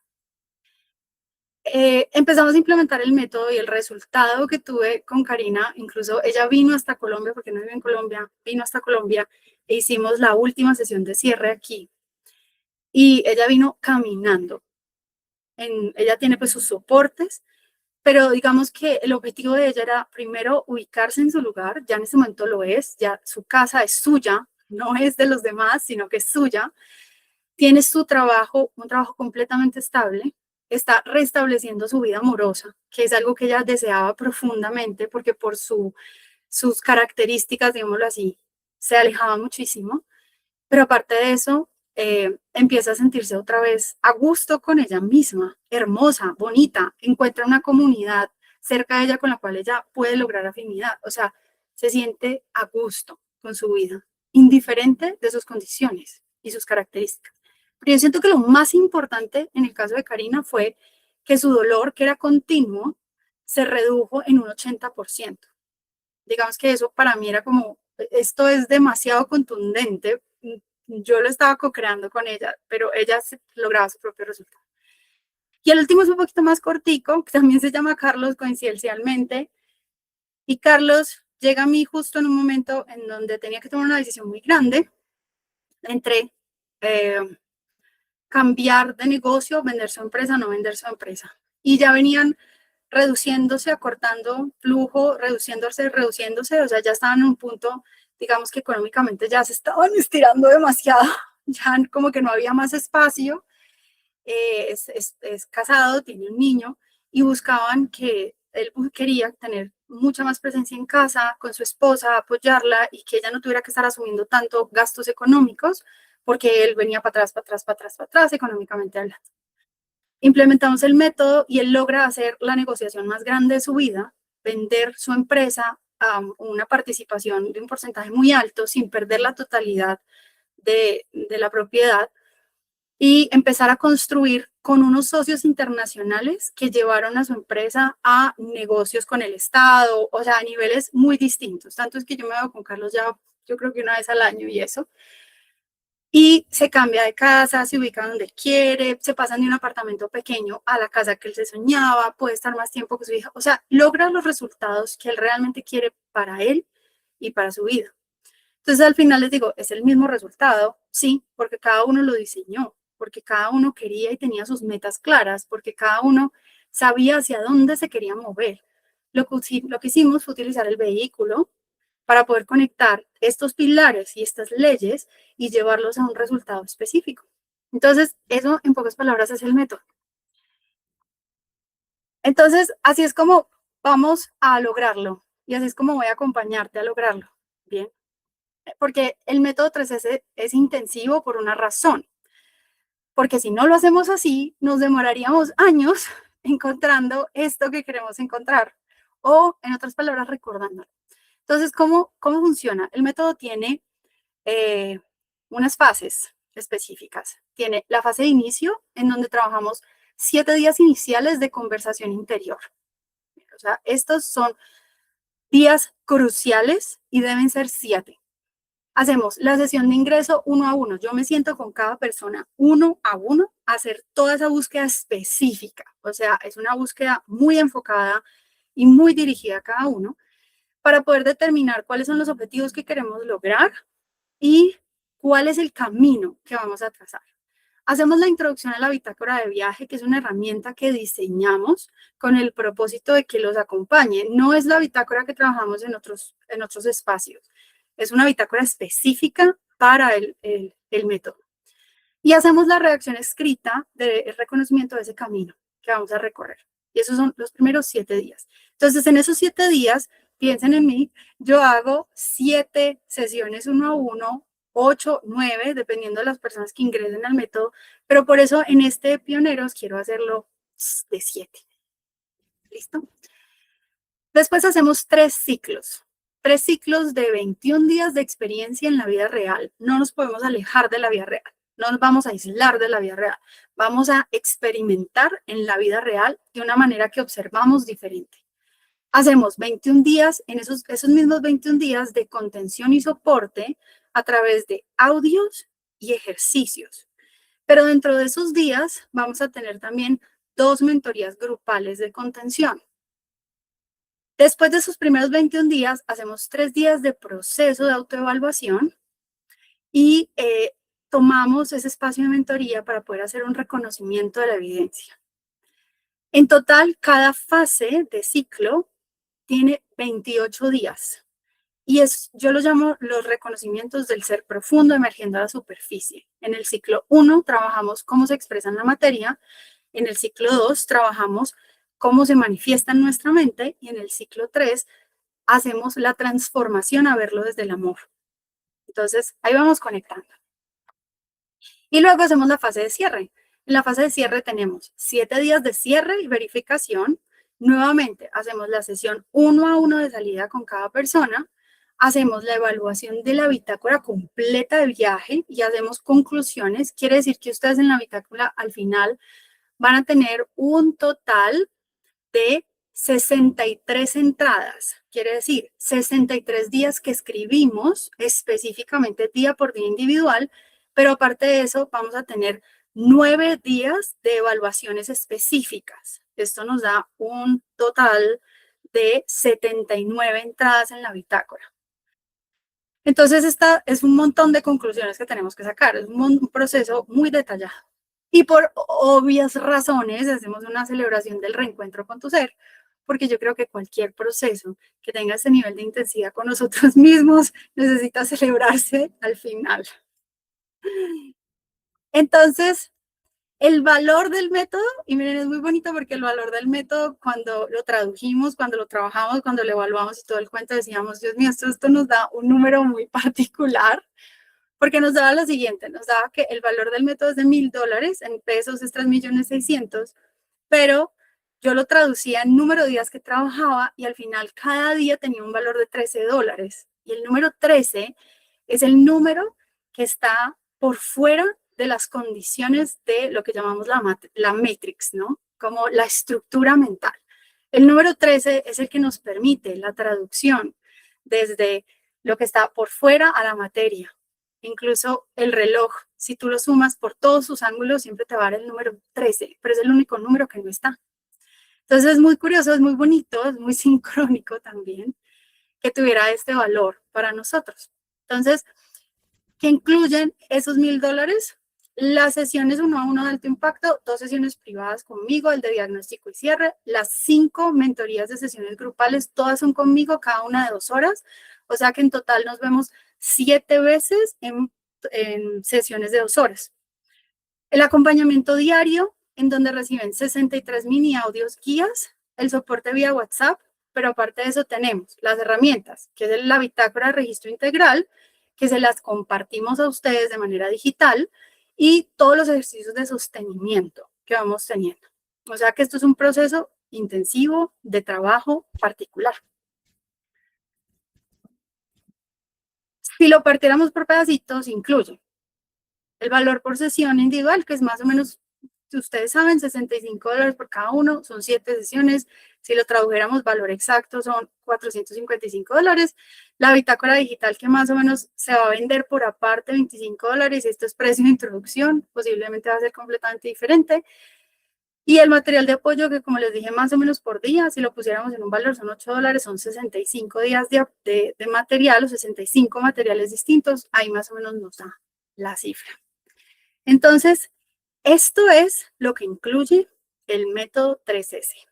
Empezamos a implementar el método y el resultado que tuve con Karina, incluso ella vino hasta Colombia, porque no vive en Colombia, vino hasta Colombia e hicimos la última sesión de cierre aquí. Y ella vino caminando. Ella tiene pues sus soportes, pero digamos que el objetivo de ella era primero ubicarse en su lugar, ya en este momento lo es, ya su casa es suya, no es de los demás, sino que es suya. Tiene su trabajo, un trabajo completamente estable, está restableciendo su vida amorosa, que es algo que ella deseaba profundamente porque por sus características, digámoslo así, se alejaba muchísimo. Pero aparte de eso, empieza a sentirse otra vez a gusto con ella misma, hermosa, bonita, encuentra una comunidad cerca de ella con la cual ella puede lograr afinidad, o sea, se siente a gusto con su vida, indiferente de sus condiciones y sus características. Pero yo siento que lo más importante en el caso de Karina fue que su dolor, que era continuo, se redujo en un 80%. Digamos que eso para mí era como, esto es demasiado contundente, yo lo estaba co-creando con ella, pero ella lograba su propio resultado. Y el último es un poquito más cortico, que también se llama Carlos coincidencialmente, y Carlos llega a mí justo en un momento en donde tenía que tomar una decisión muy grande entre cambiar de negocio, vender su empresa, no vender su empresa. Y ya venían reduciéndose, acortando flujo, reduciéndose, o sea, ya estaban en un punto, digamos que económicamente ya se estaban estirando demasiado, ya como que no había más espacio, es casado, tiene un niño, y buscaban que él quería tener mucha más presencia en casa con su esposa, apoyarla y que ella no tuviera que estar asumiendo tanto gastos económicos porque él venía para atrás, para atrás, para atrás, para atrás, económicamente hablando. Implementamos el método y él logra hacer la negociación más grande de su vida, vender su empresa a una participación de un porcentaje muy alto sin perder la totalidad de la propiedad y empezar a construir con unos socios internacionales que llevaron a su empresa a negocios con el Estado, o sea, a niveles muy distintos. Tanto es que yo me veo con Carlos ya, yo creo que una vez al año y eso. Y se cambia de casa, se ubica donde quiere, se pasan de un apartamento pequeño a la casa que él se soñaba, puede estar más tiempo con su hija, o sea, logra los resultados que él realmente quiere para él y para su vida. Entonces al final les digo, es el mismo resultado, sí, porque cada uno lo diseñó, porque cada uno quería y tenía sus metas claras, porque cada uno sabía hacia dónde se quería mover. Lo que hicimos fue utilizar el vehículo para poder conectar estos pilares y estas leyes y llevarlos a un resultado específico. Entonces, eso en pocas palabras es el método. Entonces, así es como vamos a lograrlo y así es como voy a acompañarte a lograrlo. Bien, porque el método 3S es intensivo por una razón, porque si no lo hacemos así, nos demoraríamos años encontrando esto que queremos encontrar o, en otras palabras, recordándolo. Entonces, ¿cómo funciona? El método tiene eh, unas fases específicas. Tiene la fase de inicio, en donde trabajamos 7 días iniciales de conversación interior. O sea, estos son días cruciales y deben ser 7. Hacemos la sesión de ingreso uno a uno. Yo me siento con cada persona uno a uno a hacer toda esa búsqueda específica. O sea, es una búsqueda muy enfocada y muy dirigida a cada uno para poder determinar cuáles son los objetivos que queremos lograr y cuál es el camino que vamos a trazar. Hacemos la introducción a la bitácora de viaje, que es una herramienta que diseñamos con el propósito de que los acompañe. No es la bitácora que trabajamos en otros espacios. Es una bitácora específica para el método. Y hacemos la redacción escrita del reconocimiento de ese camino que vamos a recorrer. Y esos son los primeros 7 días. Entonces, en esos 7 días, piensen en mí, yo hago 7 sesiones uno a uno, 8, 9, dependiendo de las personas que ingresen al método, pero por eso en este Pioneros quiero hacerlo de 7. ¿Listo? Después hacemos 3 ciclos de 21 días de experiencia en la vida real. No nos podemos alejar de la vida real, no nos vamos a aislar de la vida real. Vamos a experimentar en la vida real de una manera que observamos diferente. Hacemos 21 días, en esos mismos 21 días de contención y soporte a través de audios y ejercicios. Pero dentro de esos días vamos a tener también 2 mentorías grupales de contención. Después de esos primeros 21 días, hacemos 3 días de proceso de autoevaluación y tomamos ese espacio de mentoría para poder hacer un reconocimiento de la evidencia. En total, cada fase de ciclo tiene 28 días y yo lo llamo los reconocimientos del ser profundo emergiendo a la superficie. En el ciclo 1 trabajamos cómo se expresa en la materia, en el ciclo 2 trabajamos cómo se manifiesta en nuestra mente y en el ciclo 3 hacemos la transformación a verlo desde el amor. Entonces, ahí vamos conectando. Y luego hacemos la fase de cierre. En la fase de cierre tenemos 7 días de cierre y verificación. Nuevamente, hacemos la sesión uno a uno de salida con cada persona. Hacemos la evaluación de la bitácora completa de viaje y hacemos conclusiones. Quiere decir que ustedes en la bitácora al final van a tener un total de 63 entradas, quiere decir 63 días que escribimos específicamente día por día individual, pero aparte de eso vamos a tener 9 días de evaluaciones específicas. Esto nos da un total de 79 entradas en la bitácora. Entonces, esta es un montón de conclusiones que tenemos que sacar, es un proceso muy detallado. Y por obvias razones hacemos una celebración del reencuentro con tu ser, porque yo creo que cualquier proceso que tenga ese nivel de intensidad con nosotros mismos necesita celebrarse al final. Entonces, el valor del método, y miren, es muy bonito porque el valor del método, cuando lo tradujimos, cuando lo trabajamos, cuando lo evaluamos y todo el cuento, decíamos, Dios mío, esto nos da un número muy particular, porque nos daba lo siguiente, nos daba que el valor del método es de $1,000, en pesos es 3.600.000, pero yo lo traducía en número de días que trabajaba y al final cada día tenía un valor de $13. Y el número 13 es el número que está por fuera de las condiciones de lo que llamamos la matrix, ¿no? Como la estructura mental. El número 13 es el que nos permite la traducción desde lo que está por fuera a la materia. Incluso el reloj, si tú lo sumas por todos sus ángulos, siempre te va a dar el número 13, pero es el único número que no está. Entonces es muy curioso, es muy bonito, es muy sincrónico también que tuviera este valor para nosotros. Entonces, ¿qué incluyen esos $1,000? Las sesiones uno a uno de alto impacto, 2 sesiones privadas conmigo, el de diagnóstico y cierre, las 5 mentorías de sesiones grupales, todas son conmigo, cada una de 2 horas. O sea que en total nos vemos 7 veces en sesiones de 2 horas. El acompañamiento diario, en donde reciben 63 mini audios guías, el soporte vía WhatsApp, pero aparte de eso tenemos las herramientas, que es la bitácora de registro integral, que se las compartimos a ustedes de manera digital, y todos los ejercicios de sostenimiento que vamos teniendo. O sea que esto es un proceso intensivo de trabajo particular. Si lo partiéramos por pedacitos, incluye el valor por sesión individual, que es más o menos, si ustedes saben, $65 por cada uno, son 7 sesiones. Si lo tradujéramos valor exacto, son $455. La bitácora digital, que más o menos se va a vender por aparte, $25. Esto es precio de introducción, posiblemente va a ser completamente diferente. Y el material de apoyo, que como les dije, más o menos por día, si lo pusiéramos en un valor, son $8, son 65 días de material o 65 materiales distintos. Ahí más o menos nos da la cifra. Entonces, esto es lo que incluye el método 3S.